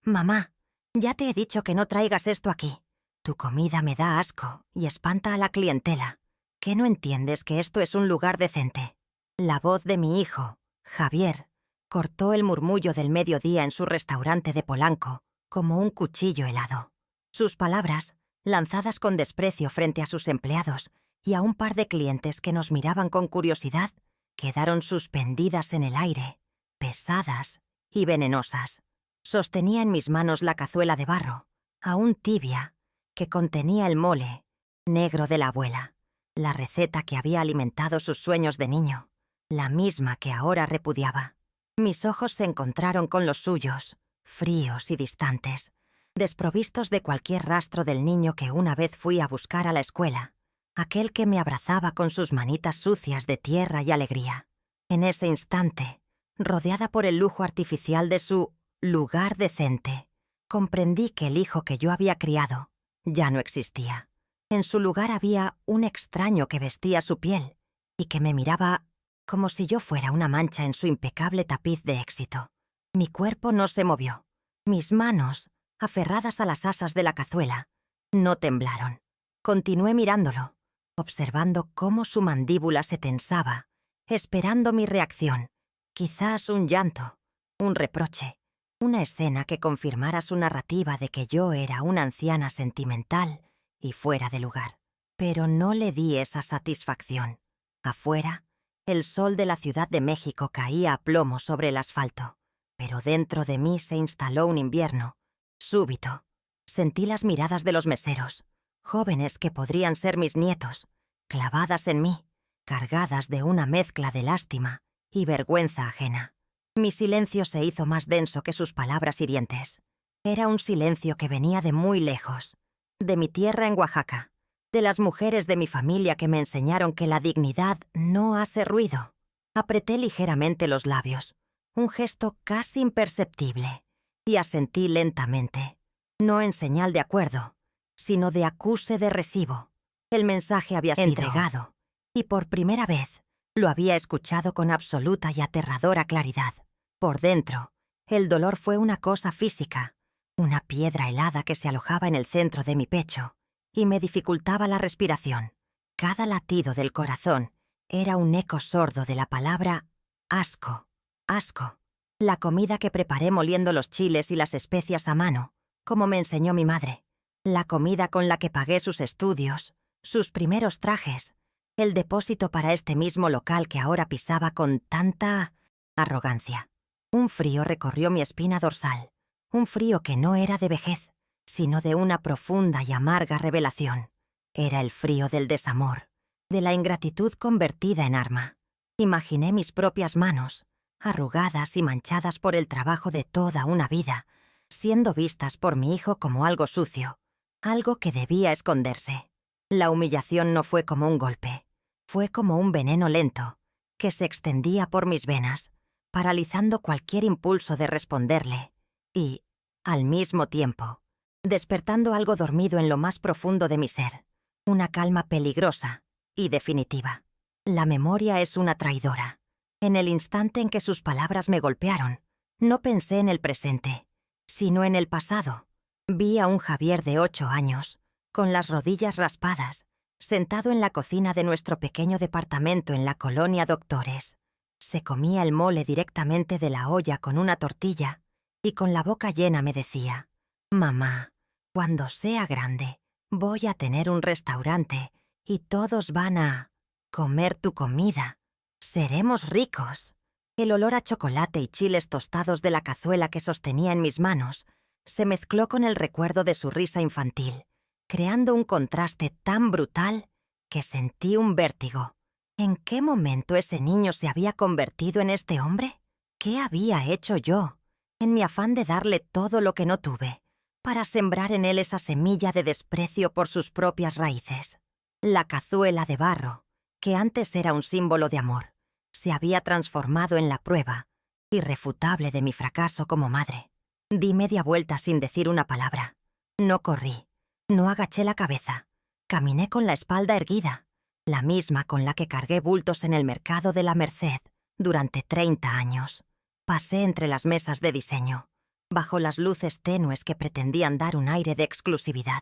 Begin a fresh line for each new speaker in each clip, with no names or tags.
Mamá, ya te he dicho que no traigas esto aquí. Tu comida me da asco y espanta a la clientela. ¿Qué no entiendes que esto es un lugar decente? La voz de mi hijo, Javier, cortó el murmullo del mediodía en su restaurante de Polanco como un cuchillo helado. Sus palabras, lanzadas con desprecio frente a sus empleados y a un par de clientes que nos miraban con curiosidad, quedaron suspendidas en el aire, pesadas y venenosas. Sostenía en mis manos la cazuela de barro, aún tibia, que contenía el mole negro de la abuela, la receta que había alimentado sus sueños de niño, la misma que ahora repudiaba. Mis ojos se encontraron con los suyos, fríos y distantes, desprovistos de cualquier rastro del niño que una vez fui a buscar a la escuela, aquel que me abrazaba con sus manitas sucias de tierra y alegría. En ese instante, rodeada por el lujo artificial de su lugar decente, comprendí que el hijo que yo había criado ya no existía. En su lugar había un extraño que vestía su piel y que me miraba como si yo fuera una mancha en su impecable tapiz de éxito. Mi cuerpo no se movió. Mis manos, aferradas a las asas de la cazuela, no temblaron. Continué mirándolo, observando cómo su mandíbula se tensaba, esperando mi reacción, quizás un llanto, un reproche, una escena que confirmara su narrativa de que yo era una anciana sentimental y fuera de lugar. Pero no le di esa satisfacción. Afuera, el sol de la Ciudad de México caía a plomo sobre el asfalto, pero dentro de mí se instaló un invierno. Súbito, sentí las miradas de los meseros, jóvenes que podrían ser mis nietos, clavadas en mí, cargadas de una mezcla de lástima y vergüenza ajena. Mi silencio se hizo más denso que sus palabras hirientes. Era un silencio que venía de muy lejos, de mi tierra en Oaxaca, de las mujeres de mi familia que me enseñaron que la dignidad no hace ruido. Apreté ligeramente los labios, un gesto casi imperceptible, y asentí lentamente, no en señal de acuerdo, sino de acuse de recibo. El mensaje había sido entregado, y por primera vez lo había escuchado con absoluta y aterradora claridad. Por dentro, el dolor fue una cosa física, una piedra helada que se alojaba en el centro de mi pecho y me dificultaba la respiración. Cada latido del corazón era un eco sordo de la palabra asco, asco. La comida que preparé moliendo los chiles y las especias a mano, como me enseñó mi madre. La comida con la que pagué sus estudios, sus primeros trajes, el depósito para este mismo local que ahora pisaba con tanta arrogancia. Un frío recorrió mi espina dorsal, un frío que no era de vejez, sino de una profunda y amarga revelación. Era el frío del desamor, de la ingratitud convertida en arma. Imaginé mis propias manos, arrugadas y manchadas por el trabajo de toda una vida, siendo vistas por mi hijo como algo sucio, algo que debía esconderse. La humillación no fue como un golpe, fue como un veneno lento, que se extendía por mis venas, paralizando cualquier impulso de responderle, y, al mismo tiempo, despertando algo dormido en lo más profundo de mi ser, una calma peligrosa y definitiva. La memoria es una traidora. En el instante en que sus palabras me golpearon, no pensé en el presente, sino en el pasado. Vi a un Javier de 8 años, con las rodillas raspadas, sentado en la cocina de nuestro pequeño departamento en la colonia Doctores. Se comía el mole directamente de la olla con una tortilla y con la boca llena me decía: «Mamá, cuando sea grande, voy a tener un restaurante y todos van a comer tu comida. Seremos ricos». El olor a chocolate y chiles tostados de la cazuela que sostenía en mis manos se mezcló con el recuerdo de su risa infantil, creando un contraste tan brutal que sentí un vértigo. ¿En qué momento ese niño se había convertido en este hombre? ¿Qué había hecho yo, en mi afán de darle todo lo que no tuve, para sembrar en él esa semilla de desprecio por sus propias raíces? La cazuela de barro, que antes era un símbolo de amor, se había transformado en la prueba irrefutable de mi fracaso como madre. Di media vuelta sin decir una palabra. No corrí, no agaché la cabeza. Caminé con la espalda erguida, la misma con la que cargué bultos en el mercado de la Merced durante 30 años. Pasé entre las mesas de diseño, bajo las luces tenues que pretendían dar un aire de exclusividad,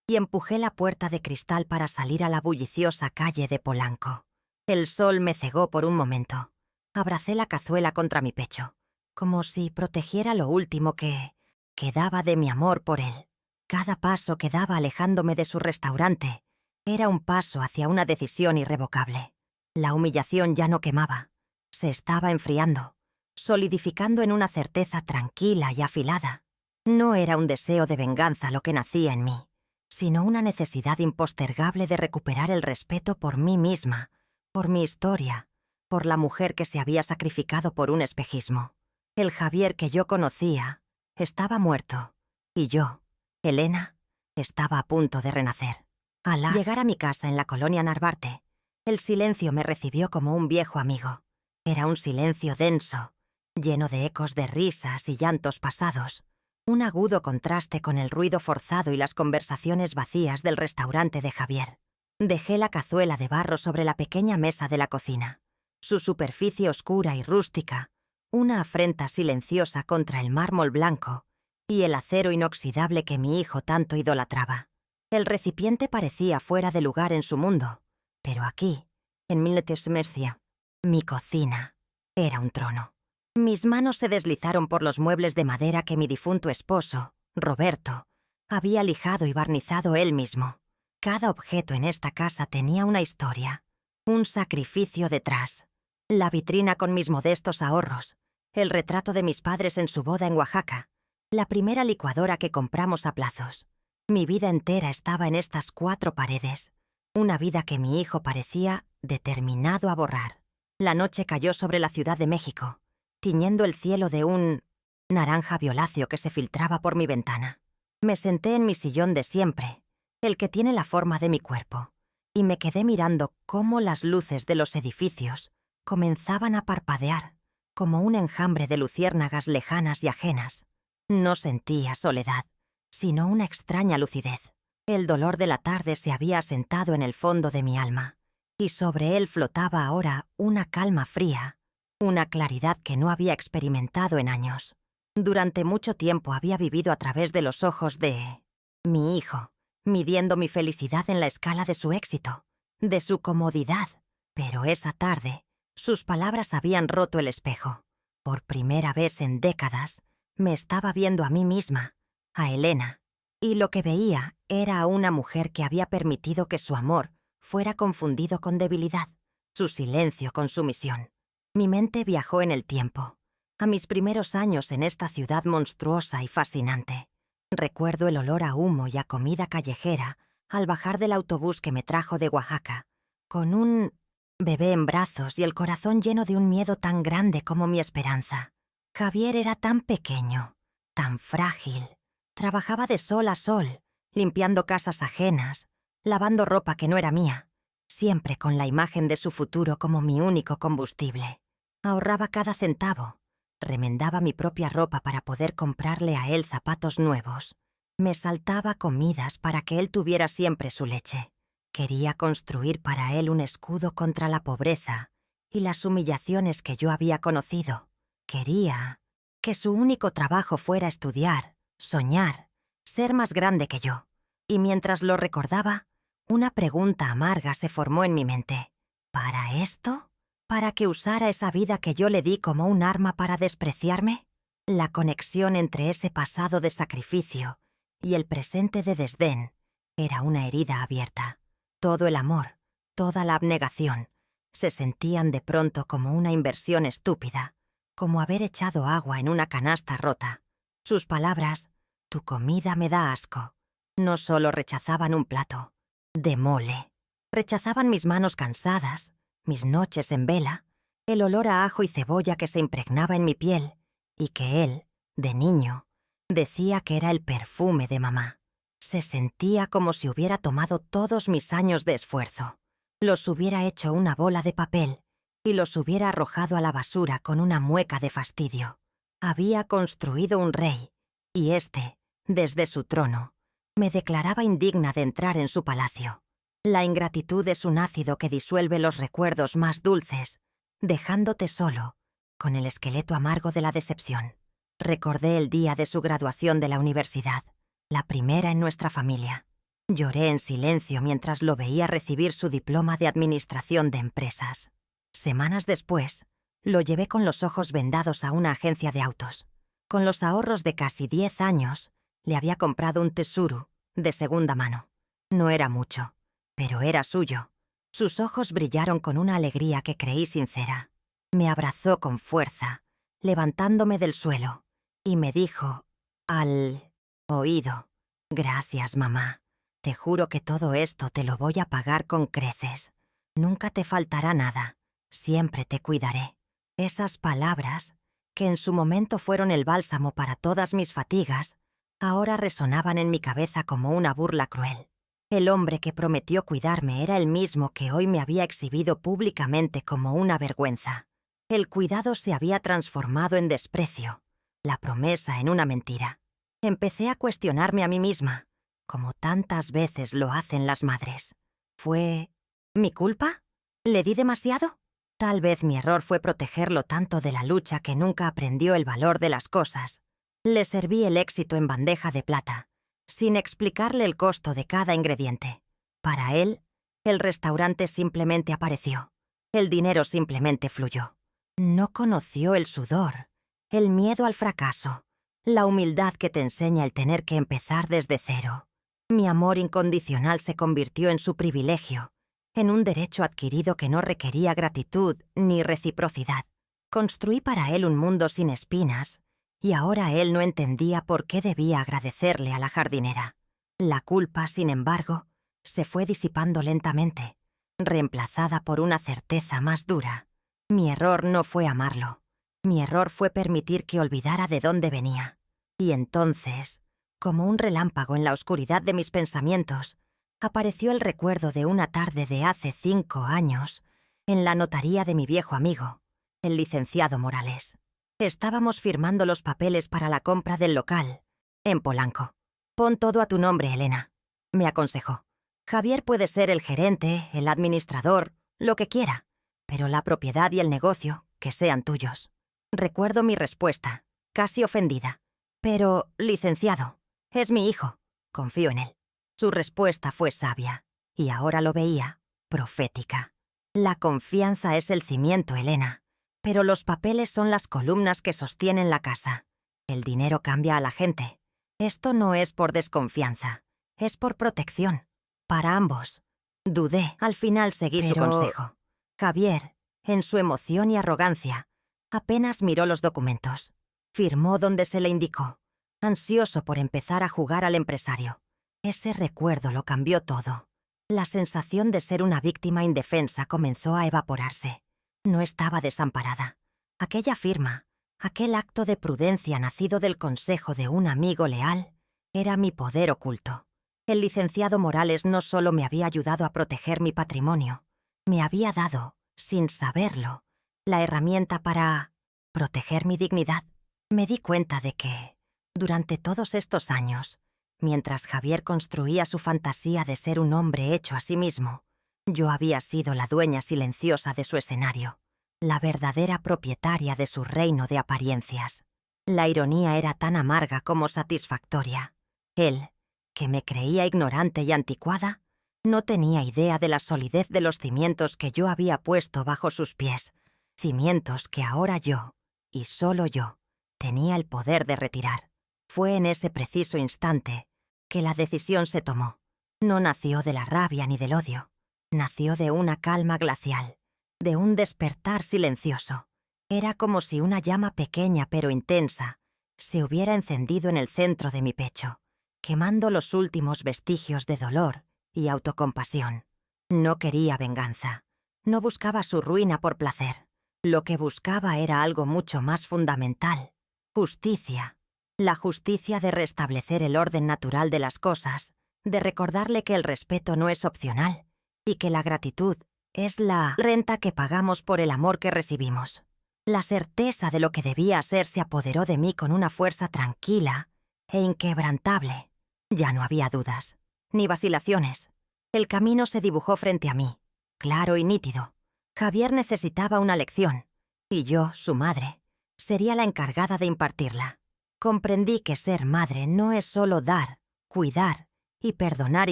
y empujé la puerta de cristal para salir a la bulliciosa calle de Polanco. El sol me cegó por un momento. Abracé la cazuela contra mi pecho, como si protegiera lo último que quedaba de mi amor por él. Cada paso que daba alejándome de su restaurante era un paso hacia una decisión irrevocable. La humillación ya no quemaba. Se estaba enfriando, solidificando en una certeza tranquila y afilada. No era un deseo de venganza lo que nacía en mí, sino una necesidad impostergable de recuperar el respeto por mí misma, por mi historia, por la mujer que se había sacrificado por un espejismo. El Javier que yo conocía estaba muerto, y yo, Elena, estaba a punto de renacer. Al llegar a mi casa en la colonia Narvarte, el silencio me recibió como un viejo amigo. Era un silencio denso, lleno de ecos de risas y llantos pasados, un agudo contraste con el ruido forzado y las conversaciones vacías del restaurante de Javier. Dejé la cazuela de barro sobre la pequeña mesa de la cocina. Su superficie oscura y rústica, una afrenta silenciosa contra el mármol blanco y el acero inoxidable que mi hijo tanto idolatraba. El recipiente parecía fuera de lugar en su mundo, pero aquí, en Milletesmercia, mi cocina era un trono. Mis manos se deslizaron por los muebles de madera que mi difunto esposo, Roberto, había lijado y barnizado él mismo. Cada objeto en esta casa tenía una historia, un sacrificio detrás. La vitrina con mis modestos ahorros, el retrato de mis padres en su boda en Oaxaca, la primera licuadora que compramos a plazos. Mi vida entera estaba en estas 4 paredes, una vida que mi hijo parecía determinado a borrar. La noche cayó sobre la Ciudad de México, tiñendo el cielo de un naranja violáceo que se filtraba por mi ventana. Me senté en mi sillón de siempre, el que tiene la forma de mi cuerpo, y me quedé mirando cómo las luces de los edificios comenzaban a parpadear, como un enjambre de luciérnagas lejanas y ajenas. No sentía soledad, sino una extraña lucidez. El dolor de la tarde se había asentado en el fondo de mi alma, y sobre él flotaba ahora una calma fría, una claridad que no había experimentado en años. Durante mucho tiempo había vivido a través de los ojos de mi hijo, midiendo mi felicidad en la escala de su éxito, de su comodidad. Pero esa tarde, sus palabras habían roto el espejo. Por primera vez en décadas, me estaba viendo a mí misma, a Elena, y lo que veía era a una mujer que había permitido que su amor fuera confundido con debilidad, su silencio con sumisión. Mi mente viajó en el tiempo, a mis primeros años en esta ciudad monstruosa y fascinante. Recuerdo el olor a humo y a comida callejera al bajar del autobús que me trajo de Oaxaca, con un bebé en brazos y el corazón lleno de un miedo tan grande como mi esperanza. Javier era tan pequeño, tan frágil. Trabajaba de sol a sol, limpiando casas ajenas, lavando ropa que no era mía, siempre con la imagen de su futuro como mi único combustible. Ahorraba cada centavo, remendaba mi propia ropa para poder comprarle a él zapatos nuevos. Me saltaba comidas para que él tuviera siempre su leche. Quería construir para él un escudo contra la pobreza y las humillaciones que yo había conocido. Quería que su único trabajo fuera estudiar, soñar, ser más grande que yo. Y mientras lo recordaba, una pregunta amarga se formó en mi mente. ¿Para esto? ¿Para que usara esa vida que yo le di como un arma para despreciarme? La conexión entre ese pasado de sacrificio y el presente de desdén era una herida abierta. Todo el amor, toda la abnegación, se sentían de pronto como una inversión estúpida, como haber echado agua en una canasta rota. Sus palabras, «Tu comida me da asco», no solo rechazaban un plato, de mole. Rechazaban mis manos cansadas, mis noches en vela, el olor a ajo y cebolla que se impregnaba en mi piel y que él, de niño, decía que era el perfume de mamá. Se sentía como si hubiera tomado todos mis años de esfuerzo, los hubiera hecho una bola de papel y los hubiera arrojado a la basura con una mueca de fastidio. Había construido un rey, y éste, desde su trono, me declaraba indigna de entrar en su palacio. La ingratitud es un ácido que disuelve los recuerdos más dulces, dejándote solo, con el esqueleto amargo de la decepción. Recordé el día de su graduación de la universidad, la primera en nuestra familia. Lloré en silencio mientras lo veía recibir su diploma de administración de empresas. Semanas después, lo llevé con los ojos vendados a una agencia de autos. Con los ahorros de casi 10 años, le había comprado un Tsuru de segunda mano. No era mucho, pero era suyo. Sus ojos brillaron con una alegría que creí sincera. Me abrazó con fuerza, levantándome del suelo, y me dijo al oído: «Gracias, mamá. Te juro que todo esto te lo voy a pagar con creces. Nunca te faltará nada. Siempre te cuidaré». Esas palabras, que en su momento fueron el bálsamo para todas mis fatigas, ahora resonaban en mi cabeza como una burla cruel. El hombre que prometió cuidarme era el mismo que hoy me había exhibido públicamente como una vergüenza. El cuidado se había transformado en desprecio, la promesa en una mentira. Empecé a cuestionarme a mí misma, como tantas veces lo hacen las madres. ¿Fue mi culpa? ¿Le di demasiado? Tal vez mi error fue protegerlo tanto de la lucha que nunca aprendió el valor de las cosas. Le serví el éxito en bandeja de plata, sin explicarle el costo de cada ingrediente. Para él, el restaurante simplemente apareció. El dinero simplemente fluyó. No conoció el sudor, el miedo al fracaso, la humildad que te enseña el tener que empezar desde cero. Mi amor incondicional se convirtió en su privilegio, en un derecho adquirido que no requería gratitud ni reciprocidad. Construí para él un mundo sin espinas, y ahora él no entendía por qué debía agradecerle a la jardinera. La culpa, sin embargo, se fue disipando lentamente, reemplazada por una certeza más dura. Mi error no fue amarlo. Mi error fue permitir que olvidara de dónde venía. Y entonces, como un relámpago en la oscuridad de mis pensamientos, apareció el recuerdo de una tarde de hace 5 años, en la notaría de mi viejo amigo, el licenciado Morales. Estábamos firmando los papeles para la compra del local, en Polanco. «Pon todo a tu nombre, Elena», me aconsejó. «Javier puede ser el gerente, el administrador, lo que quiera, pero la propiedad y el negocio, que sean tuyos». Recuerdo mi respuesta, casi ofendida. «Pero, licenciado, es mi hijo. Confío en él». Su respuesta fue sabia, y ahora lo veía, profética. La confianza es el cimiento, Elena, pero los papeles son las columnas que sostienen la casa. El dinero cambia a la gente. Esto no es por desconfianza, es por protección. Para ambos. Dudé, al final seguí su consejo. Javier, en su emoción y arrogancia, apenas miró los documentos. Firmó donde se le indicó, ansioso por empezar a jugar al empresario. Ese recuerdo lo cambió todo. La sensación de ser una víctima indefensa comenzó a evaporarse. No estaba desamparada. Aquella firma, aquel acto de prudencia nacido del consejo de un amigo leal, era mi poder oculto. El licenciado Morales no solo me había ayudado a proteger mi patrimonio, me había dado, sin saberlo, la herramienta para proteger mi dignidad. Me di cuenta de que, durante todos estos años, mientras Javier construía su fantasía de ser un hombre hecho a sí mismo, yo había sido la dueña silenciosa de su escenario, la verdadera propietaria de su reino de apariencias. La ironía era tan amarga como satisfactoria. Él, que me creía ignorante y anticuada, no tenía idea de la solidez de los cimientos que yo había puesto bajo sus pies, cimientos que ahora yo, y solo yo, tenía el poder de retirar. Fue en ese preciso instante que la decisión se tomó. No nació de la rabia ni del odio. Nació de una calma glacial, de un despertar silencioso. Era como si una llama pequeña pero intensa se hubiera encendido en el centro de mi pecho, quemando los últimos vestigios de dolor y autocompasión. No quería venganza. No buscaba su ruina por placer. Lo que buscaba era algo mucho más fundamental: justicia. La justicia de restablecer el orden natural de las cosas, de recordarle que el respeto no es opcional y que la gratitud es la renta que pagamos por el amor que recibimos. La certeza de lo que debía ser se apoderó de mí con una fuerza tranquila e inquebrantable. Ya no había dudas, ni vacilaciones. El camino se dibujó frente a mí, claro y nítido. Javier necesitaba una lección, y yo, su madre, sería la encargada de impartirla. Comprendí que ser madre no es solo dar, cuidar y perdonar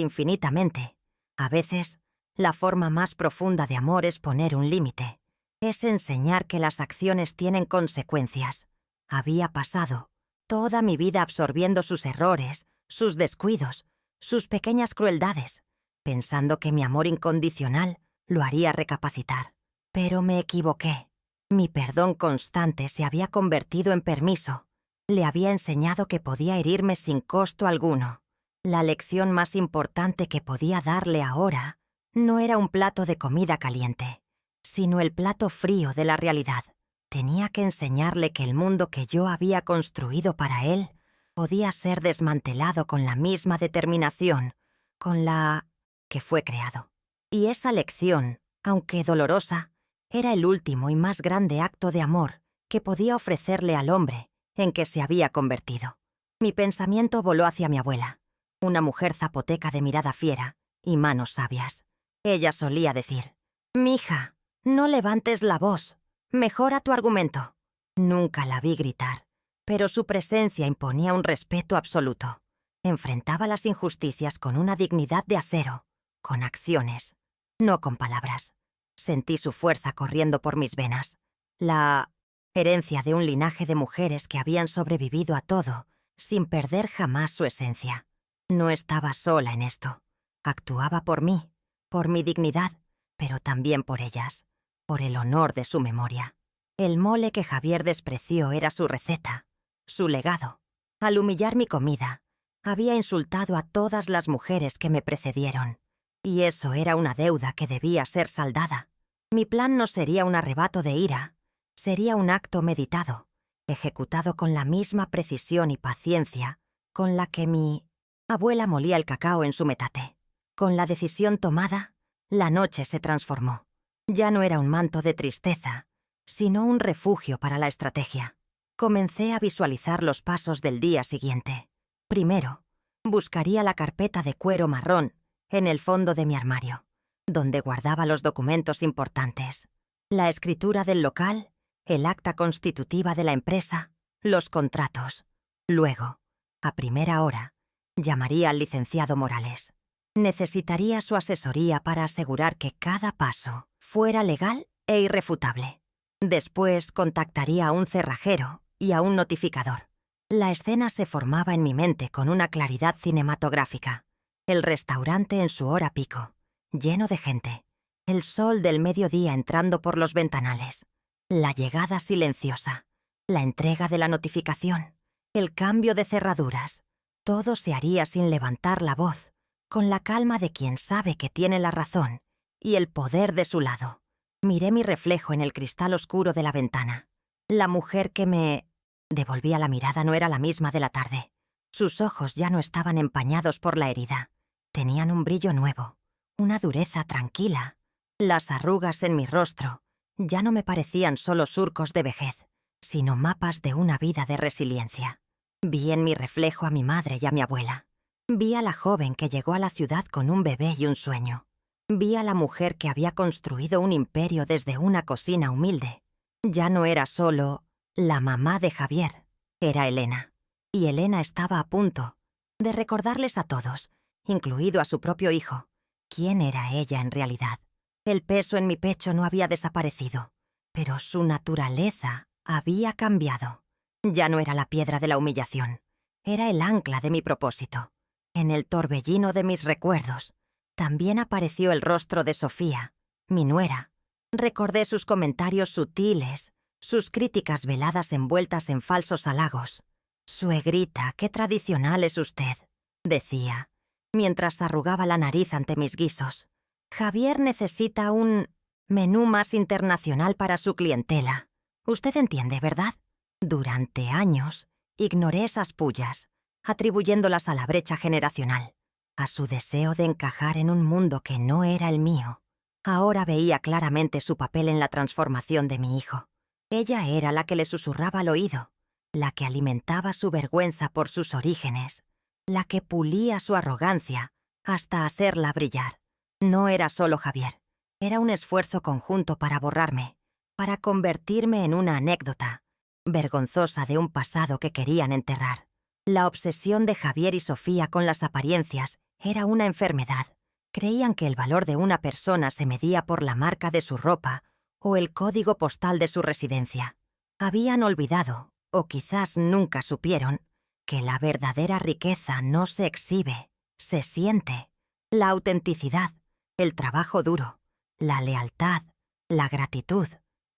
infinitamente. A veces, la forma más profunda de amor es poner un límite. Es enseñar que las acciones tienen consecuencias. Había pasado toda mi vida absorbiendo sus errores, sus descuidos, sus pequeñas crueldades, pensando que mi amor incondicional lo haría recapacitar. Pero me equivoqué. Mi perdón constante se había convertido en permiso. Le había enseñado que podía herirme sin costo alguno. La lección más importante que podía darle ahora no era un plato de comida caliente, sino el plato frío de la realidad. Tenía que enseñarle que el mundo que yo había construido para él podía ser desmantelado con la misma determinación con la que fue creado. Y esa lección, aunque dolorosa, era el último y más grande acto de amor que podía ofrecerle al hombre en que se había convertido. Mi pensamiento voló hacia mi abuela, una mujer zapoteca de mirada fiera y manos sabias. Ella solía decir: «Mija, no levantes la voz, mejora tu argumento». Nunca la vi gritar, pero su presencia imponía un respeto absoluto. Enfrentaba las injusticias con una dignidad de acero, con acciones, no con palabras. Sentí su fuerza corriendo por mis venas. La herencia de un linaje de mujeres que habían sobrevivido a todo, sin perder jamás su esencia. No estaba sola en esto. Actuaba por mí, por mi dignidad, pero también por ellas, por el honor de su memoria. El mole que Javier despreció era su receta, su legado. Al humillar mi comida, había insultado a todas las mujeres que me precedieron, y eso era una deuda que debía ser saldada. Mi plan no sería un arrebato de ira, sería un acto meditado, ejecutado con la misma precisión y paciencia con la que mi abuela molía el cacao en su metate. Con la decisión tomada, la noche se transformó. Ya no era un manto de tristeza, sino un refugio para la estrategia. Comencé a visualizar los pasos del día siguiente. Primero, buscaría la carpeta de cuero marrón en el fondo de mi armario, donde guardaba los documentos importantes, la escritura del local, el acta constitutiva de la empresa, los contratos. Luego, a primera hora, llamaría al licenciado Morales. Necesitaría su asesoría para asegurar que cada paso fuera legal e irrefutable. Después contactaría a un cerrajero y a un notificador. La escena se formaba en mi mente con una claridad cinematográfica. El restaurante en su hora pico, lleno de gente. El sol del mediodía entrando por los ventanales. La llegada silenciosa. La entrega de la notificación. El cambio de cerraduras. Todo se haría sin levantar la voz, con la calma de quien sabe que tiene la razón y el poder de su lado. Miré mi reflejo en el cristal oscuro de la ventana. La mujer que me devolvía la mirada no era la misma de la tarde. Sus ojos ya no estaban empañados por la herida. Tenían un brillo nuevo, una dureza tranquila. Las arrugas en mi rostro ya no me parecían solo surcos de vejez, sino mapas de una vida de resiliencia. Vi en mi reflejo a mi madre y a mi abuela. Vi a la joven que llegó a la ciudad con un bebé y un sueño. Vi a la mujer que había construido un imperio desde una cocina humilde. Ya no era solo la mamá de Javier, era Elena. Y Elena estaba a punto de recordarles a todos, incluido a su propio hijo, quién era ella en realidad. El peso en mi pecho no había desaparecido, pero su naturaleza había cambiado. Ya no era la piedra de la humillación, era el ancla de mi propósito. En el torbellino de mis recuerdos, también apareció el rostro de Sofía, mi nuera. Recordé sus comentarios sutiles, sus críticas veladas envueltas en falsos halagos. «Suegrita, qué tradicional es usted», decía, mientras arrugaba la nariz ante mis guisos. «Javier necesita un menú más internacional para su clientela. Usted entiende, ¿verdad?» Durante años, ignoré esas pullas, atribuyéndolas a la brecha generacional, a su deseo de encajar en un mundo que no era el mío. Ahora veía claramente su papel en la transformación de mi hijo. Ella era la que le susurraba al oído, la que alimentaba su vergüenza por sus orígenes, la que pulía su arrogancia hasta hacerla brillar. No era solo Javier, era un esfuerzo conjunto para borrarme, para convertirme en una anécdota, vergonzosa de un pasado que querían enterrar. La obsesión de Javier y Sofía con las apariencias era una enfermedad. Creían que el valor de una persona se medía por la marca de su ropa o el código postal de su residencia. Habían olvidado, o quizás nunca supieron, que la verdadera riqueza no se exhibe, se siente. La autenticidad, el trabajo duro, la lealtad, la gratitud,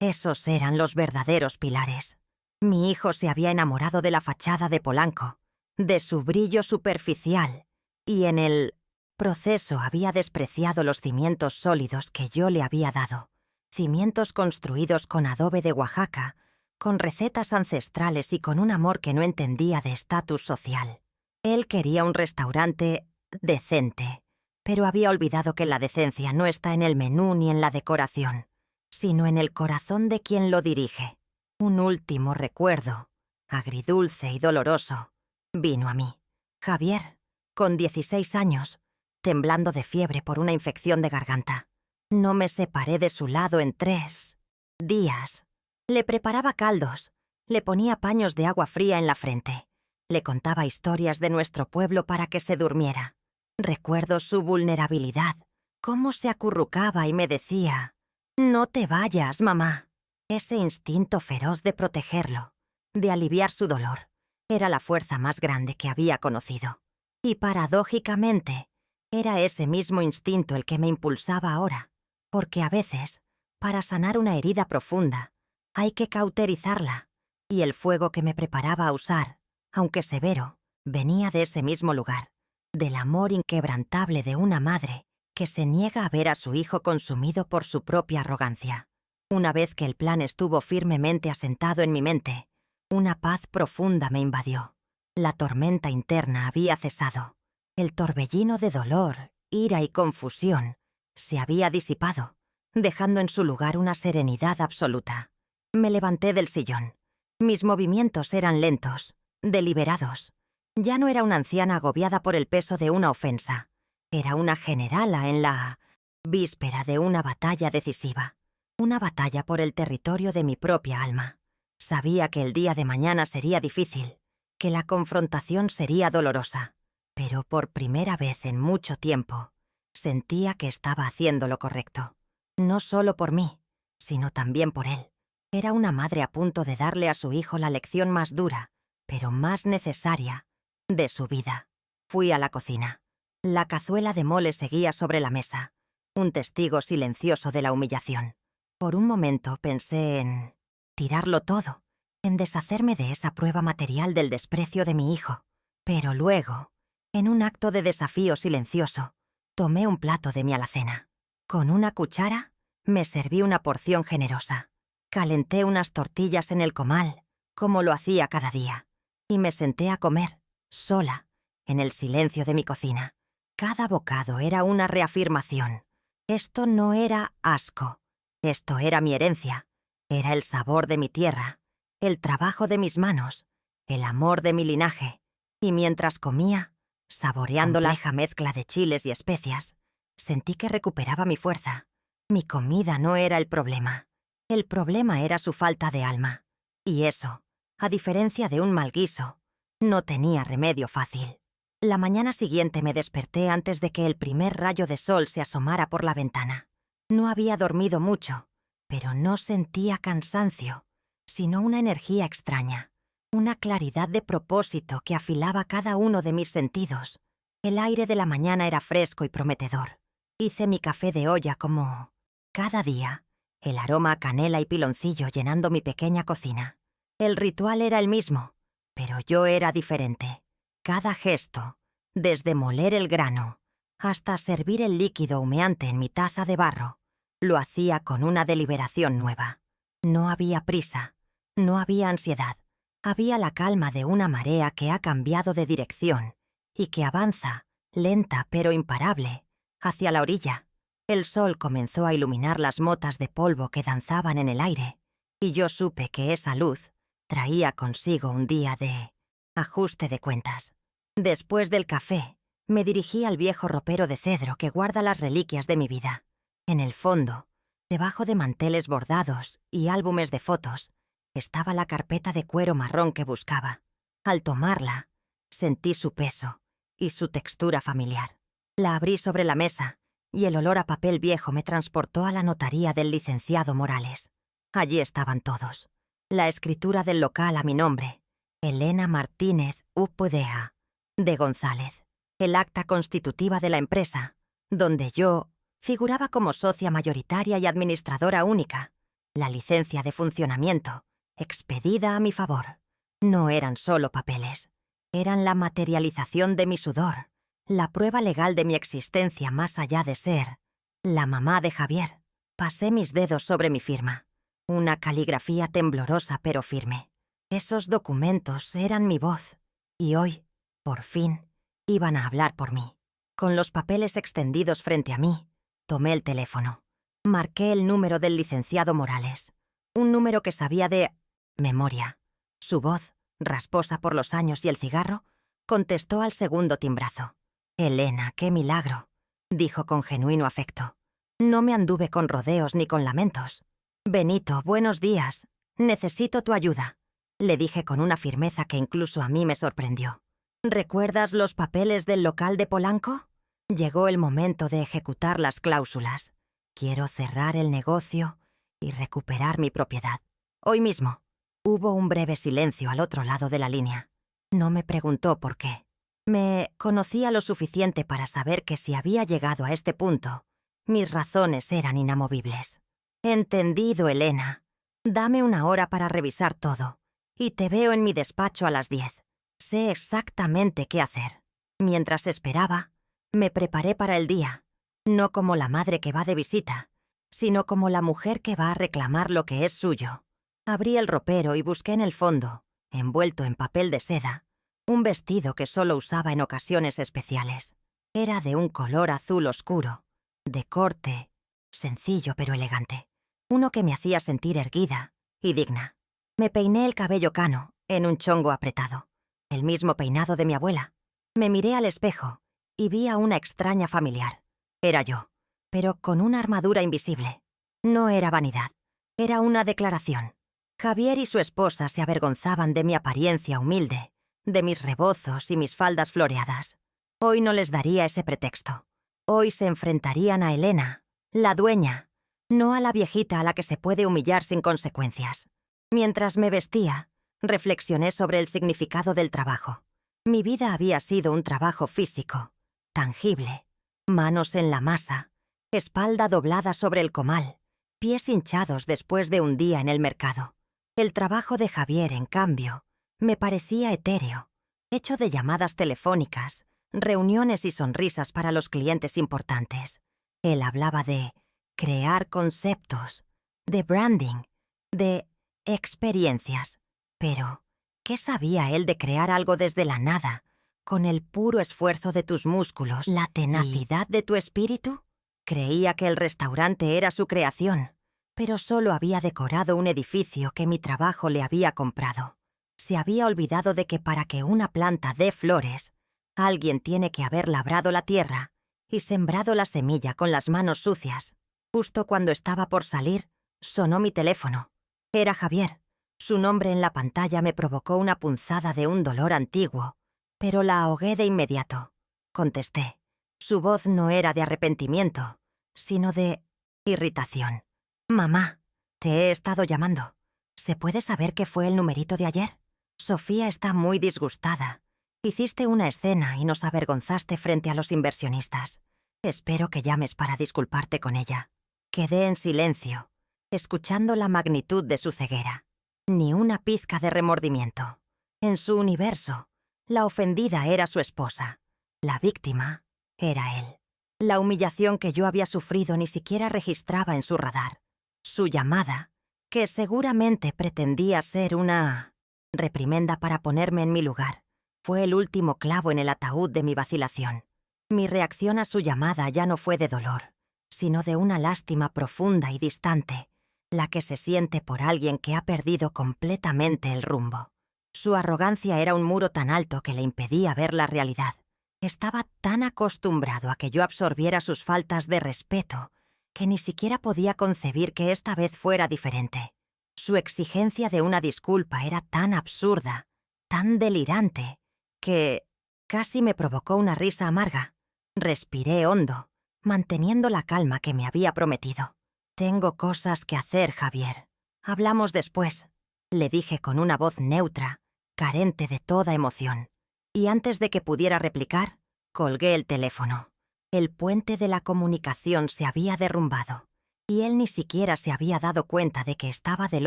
esos eran los verdaderos pilares. Mi hijo se había enamorado de la fachada de Polanco, de su brillo superficial, y en el proceso había despreciado los cimientos sólidos que yo le había dado, cimientos construidos con adobe de Oaxaca, con recetas ancestrales y con un amor que no entendía de estatus social. Él quería un restaurante decente, pero había olvidado que la decencia no está en el menú ni en la decoración, sino en el corazón de quien lo dirige. Un último recuerdo, agridulce y doloroso, vino a mí. Javier, con 16 años, temblando de fiebre por una infección de garganta. No me separé de su lado en 3 días. Le preparaba caldos, le ponía paños de agua fría en la frente, le contaba historias de nuestro pueblo para que se durmiera. Recuerdo su vulnerabilidad, cómo se acurrucaba y me decía: «No te vayas, mamá». Ese instinto feroz de protegerlo, de aliviar su dolor, era la fuerza más grande que había conocido. Y paradójicamente, era ese mismo instinto el que me impulsaba ahora, porque a veces, para sanar una herida profunda, hay que cauterizarla, y el fuego que me preparaba a usar, aunque severo, venía de ese mismo lugar, del amor inquebrantable de una madre que se niega a ver a su hijo consumido por su propia arrogancia. Una vez que el plan estuvo firmemente asentado en mi mente, una paz profunda me invadió. La tormenta interna había cesado. El torbellino de dolor, ira y confusión se había disipado, dejando en su lugar una serenidad absoluta. Me levanté del sillón. Mis movimientos eran lentos, deliberados. Ya no era una anciana agobiada por el peso de una ofensa. Era una generala en la víspera de una batalla decisiva. Una batalla por el territorio de mi propia alma. Sabía que el día de mañana sería difícil, que la confrontación sería dolorosa, pero por primera vez en mucho tiempo sentía que estaba haciendo lo correcto. No solo por mí, sino también por él. Era una madre a punto de darle a su hijo la lección más dura, pero más necesaria, de su vida. Fui a la cocina. La cazuela de mole seguía sobre la mesa, un testigo silencioso de la humillación. Por un momento pensé en tirarlo todo, en deshacerme de esa prueba material del desprecio de mi hijo. Pero luego, en un acto de desafío silencioso, tomé un plato de mi alacena. Con una cuchara, me serví una porción generosa. Calenté unas tortillas en el comal, como lo hacía cada día, y me senté a comer, sola, en el silencio de mi cocina. Cada bocado era una reafirmación. Esto no era asco. Esto era mi herencia, era el sabor de mi tierra, el trabajo de mis manos, el amor de mi linaje, y mientras comía, saboreando la compleja mezcla de chiles y especias, sentí que recuperaba mi fuerza. Mi comida no era el problema era su falta de alma, y eso, a diferencia de un mal guiso, no tenía remedio fácil. La mañana siguiente me desperté antes de que el primer rayo de sol se asomara por la ventana. No había dormido mucho, pero no sentía cansancio, sino una energía extraña, una claridad de propósito que afilaba cada uno de mis sentidos. El aire de la mañana era fresco y prometedor. Hice mi café de olla como cada día, el aroma a canela y piloncillo llenando mi pequeña cocina. El ritual era el mismo, pero yo era diferente. Cada gesto, desde moler el grano hasta servir el líquido humeante en mi taza de barro, lo hacía con una deliberación nueva. No había prisa, no había ansiedad. Había la calma de una marea que ha cambiado de dirección y que avanza, lenta pero imparable, hacia la orilla. El sol comenzó a iluminar las motas de polvo que danzaban en el aire, y yo supe que esa luz traía consigo un día de ajuste de cuentas. Después del café, me dirigí al viejo ropero de cedro que guarda las reliquias de mi vida. En el fondo, debajo de manteles bordados y álbumes de fotos, estaba la carpeta de cuero marrón que buscaba. Al tomarla, sentí su peso y su textura familiar. La abrí sobre la mesa y el olor a papel viejo me transportó a la notaría del licenciado Morales. Allí estaban todos. La escritura del local a mi nombre, Elena Martínez Upudea, de González. El acta constitutiva de la empresa, donde yo figuraba como socia mayoritaria y administradora única. La licencia de funcionamiento, expedida a mi favor. No eran solo papeles. Eran la materialización de mi sudor, la prueba legal de mi existencia más allá de ser la mamá de Javier. Pasé mis dedos sobre mi firma. Una caligrafía temblorosa pero firme. Esos documentos eran mi voz. Y hoy, por fin, iban a hablar por mí. Con los papeles extendidos frente a mí, tomé el teléfono. Marqué el número del licenciado Morales. Un número que sabía de memoria. Su voz, rasposa por los años y el cigarro, contestó al segundo timbrazo. «Elena, qué milagro», dijo con genuino afecto. No me anduve con rodeos ni con lamentos. «Benito, buenos días. Necesito tu ayuda», le dije con una firmeza que incluso a mí me sorprendió. «¿Recuerdas los papeles del local de Polanco? Llegó el momento de ejecutar las cláusulas. Quiero cerrar el negocio y recuperar mi propiedad. Hoy mismo». Hubo un breve silencio al otro lado de la línea. No me preguntó por qué. Me conocía lo suficiente para saber que si había llegado a este punto, mis razones eran inamovibles. «Entendido, Elena. Dame una hora para revisar todo, y te veo en mi despacho a las 10. Sé exactamente qué hacer». Mientras esperaba, me preparé para el día, no como la madre que va de visita, sino como la mujer que va a reclamar lo que es suyo. Abrí el ropero y busqué en el fondo, envuelto en papel de seda, un vestido que solo usaba en ocasiones especiales. Era de un color azul oscuro, de corte, sencillo pero elegante. Uno que me hacía sentir erguida y digna. Me peiné el cabello cano, en un chongo apretado, el mismo peinado de mi abuela. Me miré al espejo y vi a una extraña familiar. Era yo, pero con una armadura invisible. No era vanidad, era una declaración. Javier y su esposa se avergonzaban de mi apariencia humilde, de mis rebozos y mis faldas floreadas. Hoy no les daría ese pretexto. Hoy se enfrentarían a Elena, la dueña, no a la viejita a la que se puede humillar sin consecuencias. Mientras me vestía, reflexioné sobre el significado del trabajo. Mi vida había sido un trabajo físico, tangible. Manos en la masa, espalda doblada sobre el comal, pies hinchados después de un día en el mercado. El trabajo de Javier, en cambio, me parecía etéreo, hecho de llamadas telefónicas, reuniones y sonrisas para los clientes importantes. Él hablaba de crear conceptos, de branding, de experiencias. Pero, ¿qué sabía él de crear algo desde la nada, con el puro esfuerzo de tus músculos, la tenacidad de tu espíritu? Creía que el restaurante era su creación, pero solo había decorado un edificio que mi trabajo le había comprado. Se había olvidado de que para que una planta dé flores, alguien tiene que haber labrado la tierra y sembrado la semilla con las manos sucias. Justo cuando estaba por salir, sonó mi teléfono. Era Javier. Su nombre en la pantalla me provocó una punzada de un dolor antiguo, pero la ahogué de inmediato. Contesté. Su voz no era de arrepentimiento, sino de irritación. «Mamá, te he estado llamando. ¿Se puede saber qué fue el numerito de ayer? Sofía está muy disgustada. Hiciste una escena y nos avergonzaste frente a los inversionistas. Espero que llames para disculparte con ella». Quedé en silencio, escuchando la magnitud de su ceguera. Ni una pizca de remordimiento. En su universo, la ofendida era su esposa. La víctima era él. La humillación que yo había sufrido ni siquiera registraba en su radar. Su llamada, que seguramente pretendía ser una reprimenda para ponerme en mi lugar, fue el último clavo en el ataúd de mi vacilación. Mi reacción a su llamada ya no fue de dolor, sino de una lástima profunda y distante, la que se siente por alguien que ha perdido completamente el rumbo. Su arrogancia era un muro tan alto que le impedía ver la realidad. Estaba tan acostumbrado a que yo absorbiera sus faltas de respeto que ni siquiera podía concebir que esta vez fuera diferente. Su exigencia de una disculpa era tan absurda, tan delirante, que casi me provocó una risa amarga. Respiré hondo, manteniendo la calma que me había prometido. «Tengo cosas que hacer, Javier. Hablamos después», le dije con una voz neutra, carente de toda emoción. Y antes de que pudiera replicar, colgué el teléfono. El puente de la comunicación se había derrumbado, y él ni siquiera se había dado cuenta de que estaba del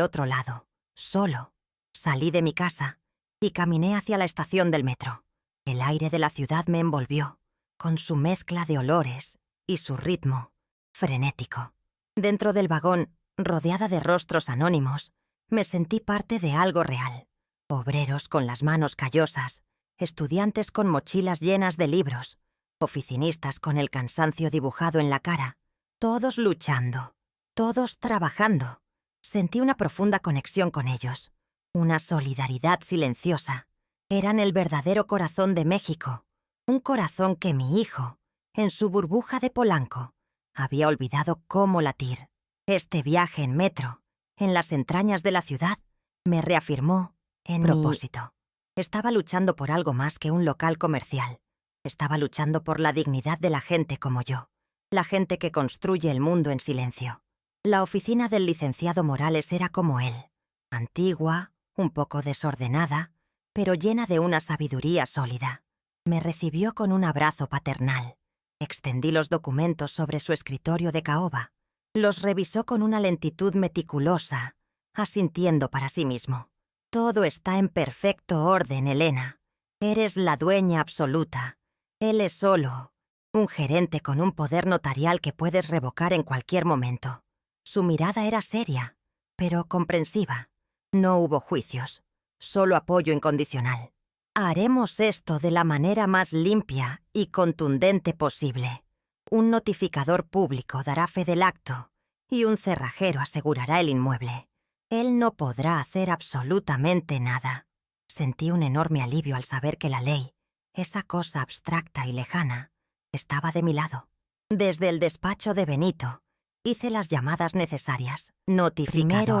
otro lado, solo. Salí de mi casa y caminé hacia la estación del metro. El aire de la ciudad me envolvió, con su mezcla de olores y su ritmo frenético. Dentro del vagón, rodeada de rostros anónimos, me sentí parte de algo real. Obreros con las manos callosas, estudiantes con mochilas llenas de libros, oficinistas con el cansancio dibujado en la cara, todos luchando, todos trabajando. Sentí una profunda conexión con ellos, una solidaridad silenciosa. Eran el verdadero corazón de México, un corazón que mi hijo, en su burbuja de Polanco, había olvidado cómo latir. Este viaje en metro, en las entrañas de la ciudad, me reafirmó en mi propósito. Estaba luchando por algo más que un local comercial. Estaba luchando por la dignidad de la gente como yo, la gente que construye el mundo en silencio. La oficina del licenciado Morales era como él, antigua, un poco desordenada, pero llena de una sabiduría sólida. Me recibió con un abrazo paternal. Extendí los documentos sobre su escritorio de caoba. Los revisó con una lentitud meticulosa, asintiendo para sí mismo. «Todo está en perfecto orden, Elena. Eres la dueña absoluta. Él es solo un gerente con un poder notarial que puedes revocar en cualquier momento». Su mirada era seria, pero comprensiva. No hubo juicios, solo apoyo incondicional. «Haremos esto de la manera más limpia y contundente posible. Un notificador público dará fe del acto y un cerrajero asegurará el inmueble. Él no podrá hacer absolutamente nada». Sentí un enorme alivio al saber que la ley, esa cosa abstracta y lejana, estaba de mi lado. Desde el despacho de Benito, hice las llamadas necesarias. Primero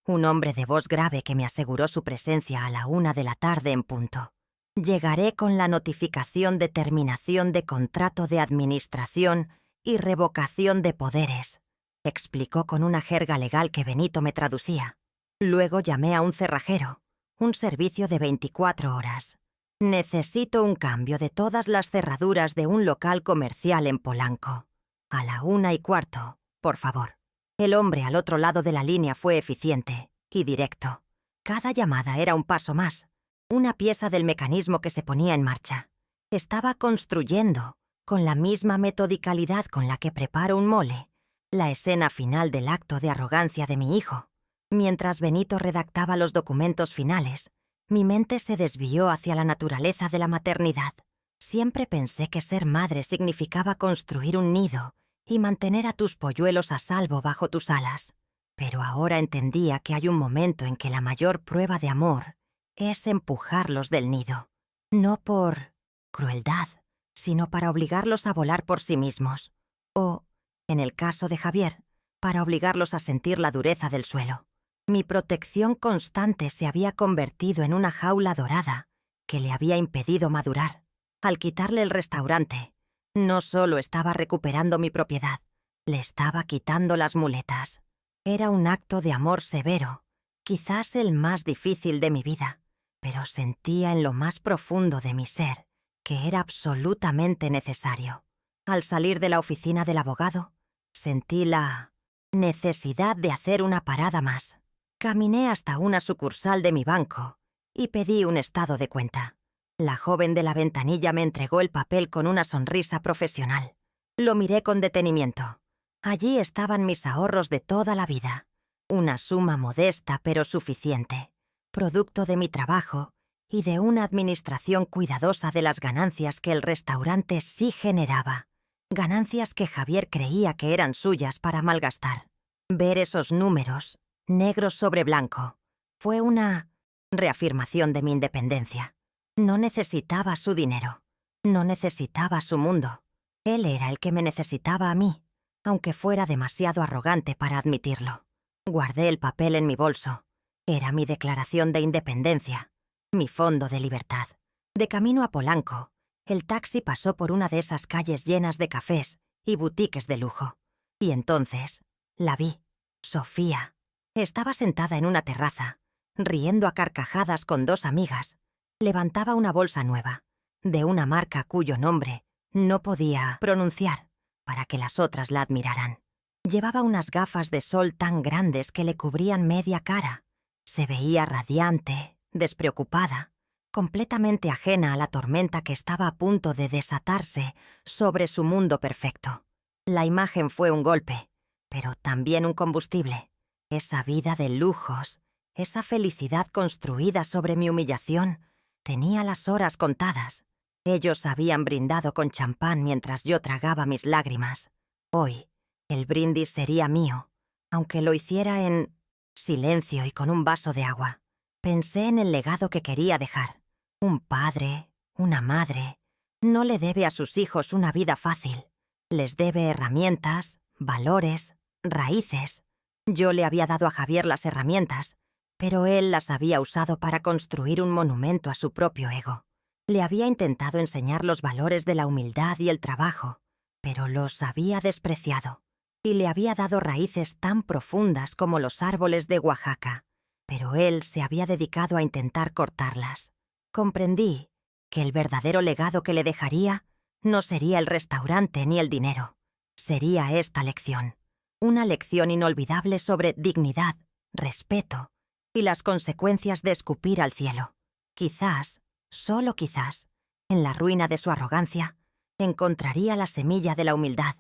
un hombre de voz grave que me aseguró su presencia a la 1 de la tarde en punto. «Llegaré con la notificación de terminación de contrato de administración y revocación de poderes», explicó con una jerga legal que Benito me traducía. Luego llamé a un cerrajero, un servicio de 24 horas. «Necesito un cambio de todas las cerraduras de un local comercial en Polanco. A la 1:15, por favor». El hombre al otro lado de la línea fue eficiente y directo. Cada llamada era un paso más, una pieza del mecanismo que se ponía en marcha. Estaba construyendo, con la misma metodicalidad con la que preparo un mole, la escena final del acto de arrogancia de mi hijo. Mientras Benito redactaba los documentos finales, mi mente se desvió hacia la naturaleza de la maternidad. Siempre pensé que ser madre significaba construir un nido y mantener a tus polluelos a salvo bajo tus alas. Pero ahora entendía que hay un momento en que la mayor prueba de amor es empujarlos del nido. No por crueldad, sino para obligarlos a volar por sí mismos. O, en el caso de Javier, para obligarlos a sentir la dureza del suelo. Mi protección constante se había convertido en una jaula dorada que le había impedido madurar. Al quitarle el restaurante, no solo estaba recuperando mi propiedad, le estaba quitando las muletas. Era un acto de amor severo, quizás el más difícil de mi vida, pero sentía en lo más profundo de mi ser que era absolutamente necesario. Al salir de la oficina del abogado, sentí la necesidad de hacer una parada más. Caminé hasta una sucursal de mi banco y pedí un estado de cuenta. La joven de la ventanilla me entregó el papel con una sonrisa profesional. Lo miré con detenimiento. Allí estaban mis ahorros de toda la vida. Una suma modesta pero suficiente, producto de mi trabajo y de una administración cuidadosa de las ganancias que el restaurante sí generaba. Ganancias que Javier creía que eran suyas para malgastar. Ver esos números, negros sobre blanco, fue una reafirmación de mi independencia. No necesitaba su dinero, no necesitaba su mundo. Él era el que me necesitaba a mí, aunque fuera demasiado arrogante para admitirlo. Guardé el papel en mi bolso. Era mi declaración de independencia, mi fondo de libertad. De camino a Polanco, el taxi pasó por una de esas calles llenas de cafés y boutiques de lujo. Y entonces la vi. Sofía. Estaba sentada en una terraza, riendo a carcajadas con dos amigas. Levantaba una bolsa nueva, de una marca cuyo nombre no podía pronunciar, para que las otras la admiraran. Llevaba unas gafas de sol tan grandes que le cubrían media cara. Se veía radiante, despreocupada, completamente ajena a la tormenta que estaba a punto de desatarse sobre su mundo perfecto. La imagen fue un golpe, pero también un combustible. Esa vida de lujos, esa felicidad construida sobre mi humillación, tenía las horas contadas. Ellos habían brindado con champán mientras yo tragaba mis lágrimas. Hoy, el brindis sería mío, aunque lo hiciera en silencio y con un vaso de agua. Pensé en el legado que quería dejar. Un padre, una madre, no le debe a sus hijos una vida fácil. Les debe herramientas, valores, raíces. Yo le había dado a Javier las herramientas, pero él las había usado para construir un monumento a su propio ego. Le había intentado enseñar los valores de la humildad y el trabajo, pero los había despreciado. Y le había dado raíces tan profundas como los árboles de Oaxaca, pero él se había dedicado a intentar cortarlas. Comprendí que el verdadero legado que le dejaría no sería el restaurante ni el dinero. Sería esta lección. Una lección inolvidable sobre dignidad, respeto y las consecuencias de escupir al cielo. Quizás, solo quizás, en la ruina de su arrogancia, encontraría la semilla de la humildad.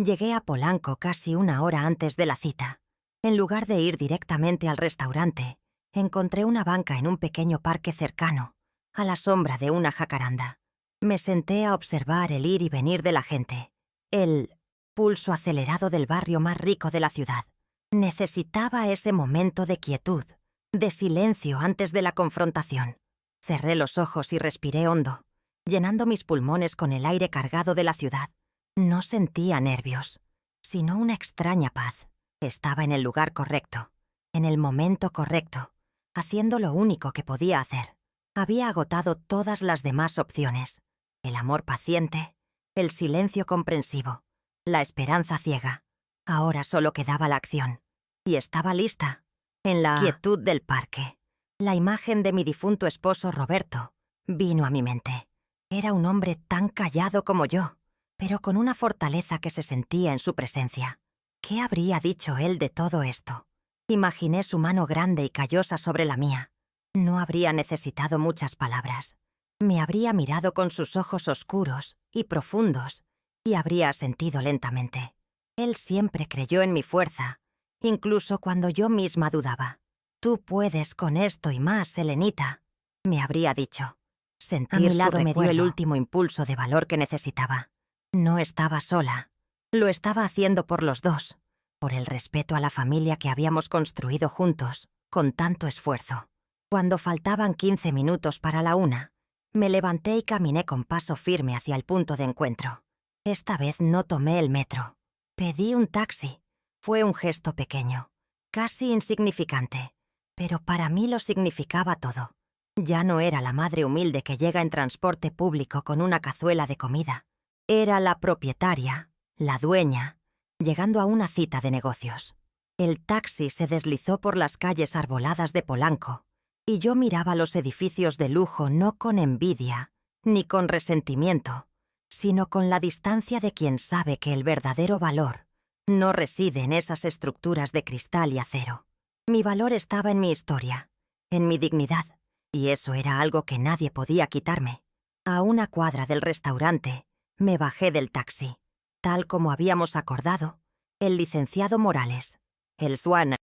Llegué a Polanco casi una hora antes de la cita. En lugar de ir directamente al restaurante, encontré una banca en un pequeño parque cercano, a la sombra de una jacaranda. Me senté a observar el ir y venir de la gente, el pulso acelerado del barrio más rico de la ciudad. Necesitaba ese momento de quietud, de silencio antes de la confrontación. Cerré los ojos y respiré hondo, llenando mis pulmones con el aire cargado de la ciudad. No sentía nervios, sino una extraña paz. Estaba en el lugar correcto, en el momento correcto, haciendo lo único que podía hacer. Había agotado todas las demás opciones: el amor paciente, el silencio comprensivo, la esperanza ciega. Ahora solo quedaba la acción. Y estaba lista. En la quietud del parque, la imagen de mi difunto esposo Roberto vino a mi mente. Era un hombre tan callado como yo, pero con una fortaleza que se sentía en su presencia. ¿Qué habría dicho él de todo esto? Imaginé su mano grande y callosa sobre la mía. No habría necesitado muchas palabras. Me habría mirado con sus ojos oscuros y profundos y habría asentido lentamente. Él siempre creyó en mi fuerza, incluso cuando yo misma dudaba. «Tú puedes con esto y más, Helenita», me habría dicho. Sentir a mi lado me dio el último impulso de valor que necesitaba. No estaba sola. Lo estaba haciendo por los dos, por el respeto a la familia que habíamos construido juntos, con tanto esfuerzo. Cuando faltaban 15 minutos para la 1, me levanté y caminé con paso firme hacia el punto de encuentro. Esta vez no tomé el metro. Pedí un taxi. Fue un gesto pequeño, casi insignificante, pero para mí lo significaba todo. Ya no era la madre humilde que llega en transporte público con una cazuela de comida. Era la propietaria, la dueña, llegando a una cita de negocios. El taxi se deslizó por las calles arboladas de Polanco, y yo miraba los edificios de lujo no con envidia, ni con resentimiento, sino con la distancia de quien sabe que el verdadero valor no reside en esas estructuras de cristal y acero. Mi valor estaba en mi historia, en mi dignidad, y eso era algo que nadie podía quitarme. A una cuadra del restaurante, me bajé del taxi. Tal como habíamos acordado, el licenciado Morales, el Swan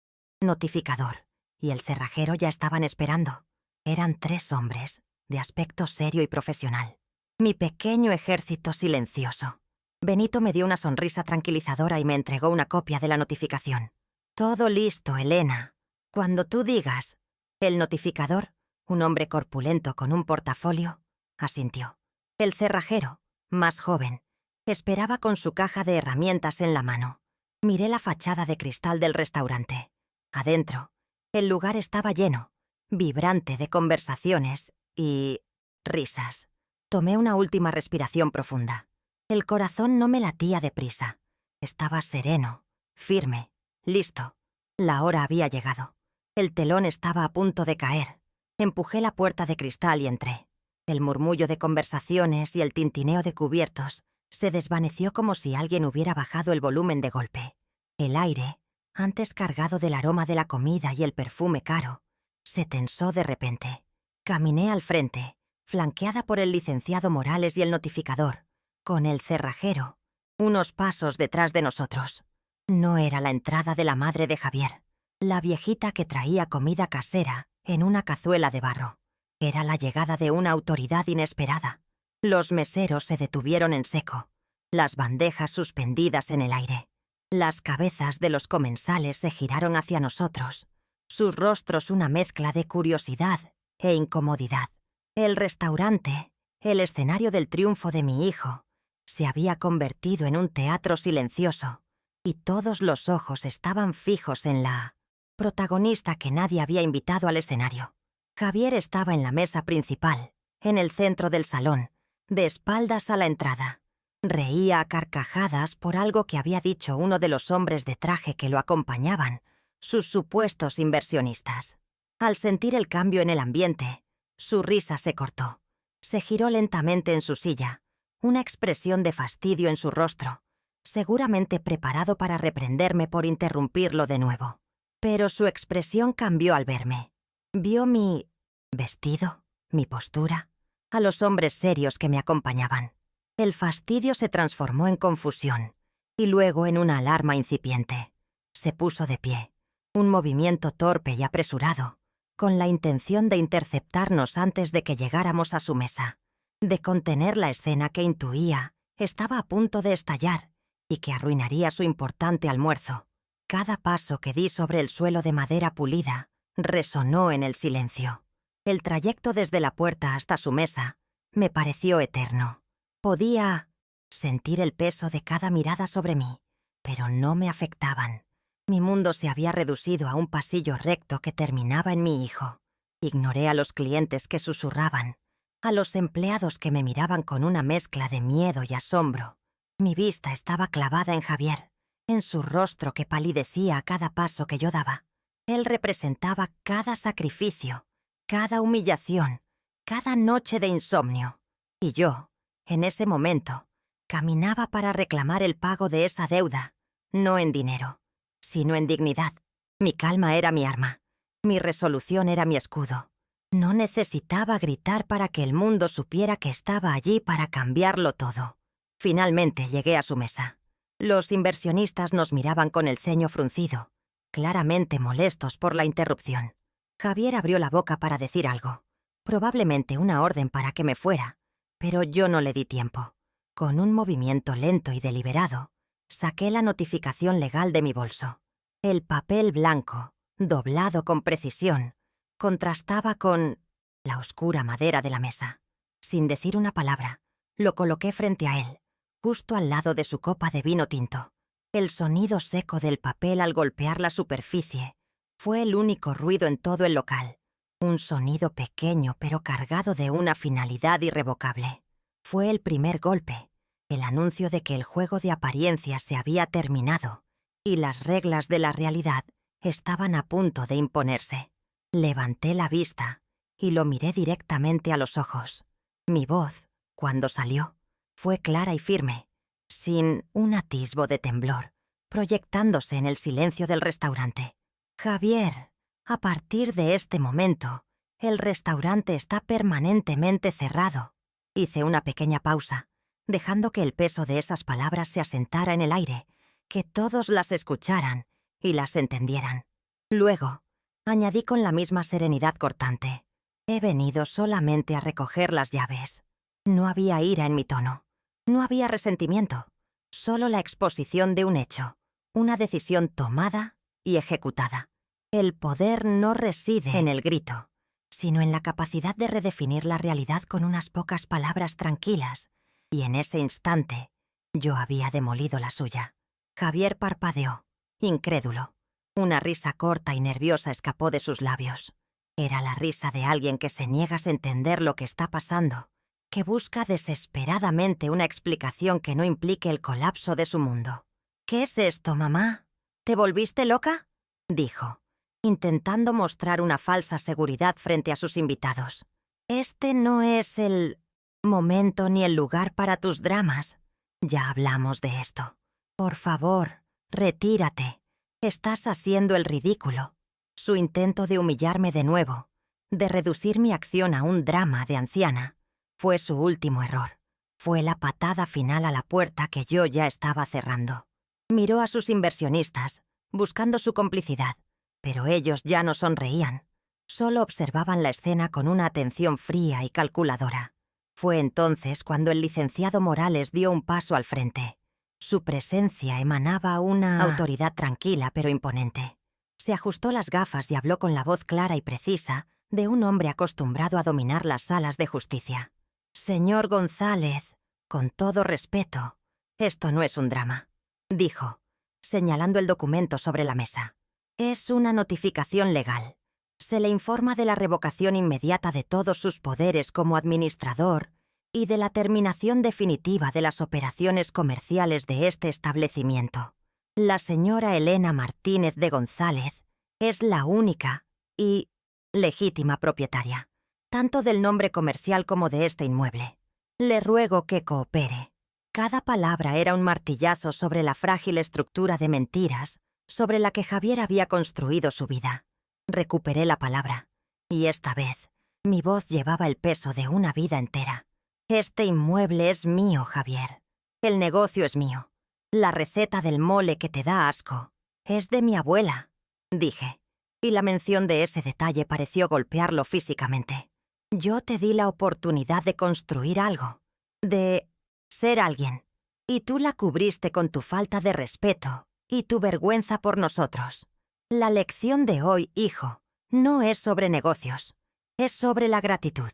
notificador y el cerrajero ya estaban esperando. Eran 3 hombres, de aspecto serio y profesional. Mi pequeño ejército silencioso. Benito me dio una sonrisa tranquilizadora y me entregó una copia de la notificación. «Todo listo, Elena. Cuando tú digas». El notificador, un hombre corpulento con un portafolio, asintió. El cerrajero, más joven, esperaba con su caja de herramientas en la mano. Miré la fachada de cristal del restaurante. Adentro, el lugar estaba lleno, vibrante de conversaciones y risas. Tomé una última respiración profunda. El corazón no me latía deprisa. Estaba sereno, firme, listo. La hora había llegado. El telón estaba a punto de caer. Empujé la puerta de cristal y entré. El murmullo de conversaciones y el tintineo de cubiertos se desvaneció como si alguien hubiera bajado el volumen de golpe. El aire, antes cargado del aroma de la comida y el perfume caro, se tensó de repente. Caminé al frente, flanqueada por el licenciado Morales y el notificador, con el cerrajero, unos pasos detrás de nosotros. No era la entrada de la madre de Javier, la viejita que traía comida casera en una cazuela de barro. Era la llegada de una autoridad inesperada. Los meseros se detuvieron en seco, las bandejas suspendidas en el aire. Las cabezas de los comensales se giraron hacia nosotros, sus rostros una mezcla de curiosidad e incomodidad. El restaurante, el escenario del triunfo de mi hijo, se había convertido en un teatro silencioso, y todos los ojos estaban fijos en la protagonista que nadie había invitado al escenario. Javier estaba en la mesa principal, en el centro del salón, de espaldas a la entrada. Reía a carcajadas por algo que había dicho uno de los hombres de traje que lo acompañaban, sus supuestos inversionistas. Al sentir el cambio en el ambiente, su risa se cortó. Se giró lentamente en su silla, una expresión de fastidio en su rostro, seguramente preparado para reprenderme por interrumpirlo de nuevo. Pero su expresión cambió al verme. Vio mi vestido, mi postura, a los hombres serios que me acompañaban. El fastidio se transformó en confusión y luego en una alarma incipiente. Se puso de pie, un movimiento torpe y apresurado, con la intención de interceptarnos antes de que llegáramos a su mesa, de contener la escena que intuía estaba a punto de estallar y que arruinaría su importante almuerzo. Cada paso que di sobre el suelo de madera pulida resonó en el silencio. El trayecto desde la puerta hasta su mesa me pareció eterno. Podía sentir el peso de cada mirada sobre mí, pero no me afectaban. Mi mundo se había reducido a un pasillo recto que terminaba en mi hijo. Ignoré a los clientes que susurraban, a los empleados que me miraban con una mezcla de miedo y asombro. Mi vista estaba clavada en Javier, en su rostro que palidecía a cada paso que yo daba. Él representaba cada sacrificio, cada humillación, cada noche de insomnio. Y yo, en ese momento, caminaba para reclamar el pago de esa deuda, no en dinero, sino en dignidad. Mi calma era mi arma, mi resolución era mi escudo. No necesitaba gritar para que el mundo supiera que estaba allí para cambiarlo todo. Finalmente llegué a su mesa. Los inversionistas nos miraban con el ceño fruncido, claramente molestos por la interrupción. Javier abrió la boca para decir algo, probablemente una orden para que me fuera, pero yo no le di tiempo. Con un movimiento lento y deliberado, saqué la notificación legal de mi bolso. El papel blanco, doblado con precisión, contrastaba con la oscura madera de la mesa. Sin decir una palabra, lo coloqué frente a él, justo al lado de su copa de vino tinto. El sonido seco del papel al golpear la superficie fue el único ruido en todo el local. Un sonido pequeño pero cargado de una finalidad irrevocable. Fue el primer golpe, el anuncio de que el juego de apariencias se había terminado y las reglas de la realidad estaban a punto de imponerse. Levanté la vista y lo miré directamente a los ojos. Mi voz, cuando salió, fue clara y firme, sin un atisbo de temblor, proyectándose en el silencio del restaurante. Javier, a partir de este momento, el restaurante está permanentemente cerrado. Hice una pequeña pausa, dejando que el peso de esas palabras se asentara en el aire, que todos las escucharan y las entendieran. Luego, añadí con la misma serenidad cortante: he venido solamente a recoger las llaves. No había ira en mi tono, no había resentimiento, solo la exposición de un hecho, una decisión tomada y ejecutada. El poder no reside en el grito, sino en la capacidad de redefinir la realidad con unas pocas palabras tranquilas, y en ese instante yo había demolido la suya. Javier parpadeó, incrédulo. Una risa corta y nerviosa escapó de sus labios. Era la risa de alguien que se niega a entender lo que está pasando, que busca desesperadamente una explicación que no implique el colapso de su mundo. «¿Qué es esto, mamá? ¿Te volviste loca?», dijo, intentando mostrar una falsa seguridad frente a sus invitados. «Este no es el momento ni el lugar para tus dramas. Ya hablamos de esto. Por favor, retírate. Estás haciendo el ridículo». Su intento de humillarme de nuevo, de reducir mi acción a un drama de anciana, fue su último error. Fue la patada final a la puerta que yo ya estaba cerrando. Miró a sus inversionistas, buscando su complicidad, pero ellos ya no sonreían. Solo observaban la escena con una atención fría y calculadora. Fue entonces cuando el licenciado Morales dio un paso al frente. Su presencia emanaba una autoridad tranquila pero imponente. Se ajustó las gafas y habló con la voz clara y precisa de un hombre acostumbrado a dominar las salas de justicia. «Señor González, con todo respeto, esto no es un drama», dijo, señalando el documento sobre la mesa. «Es una notificación legal. Se le informa de la revocación inmediata de todos sus poderes como administrador y de la terminación definitiva de las operaciones comerciales de este establecimiento. La señora Elena Martínez de González es la única y legítima propietaria, tanto del nombre comercial como de este inmueble. Le ruego que coopere». Cada palabra era un martillazo sobre la frágil estructura de mentiras sobre la que Javier había construido su vida. Recuperé la palabra, y esta vez mi voz llevaba el peso de una vida entera. «Este inmueble es mío, Javier. El negocio es mío. La receta del mole que te da asco es de mi abuela», dije, y la mención de ese detalle pareció golpearlo físicamente. «Yo te di la oportunidad de construir algo, de ser alguien, y tú la cubriste con tu falta de respeto y tu vergüenza por nosotros. La lección de hoy, hijo, no es sobre negocios, es sobre la gratitud».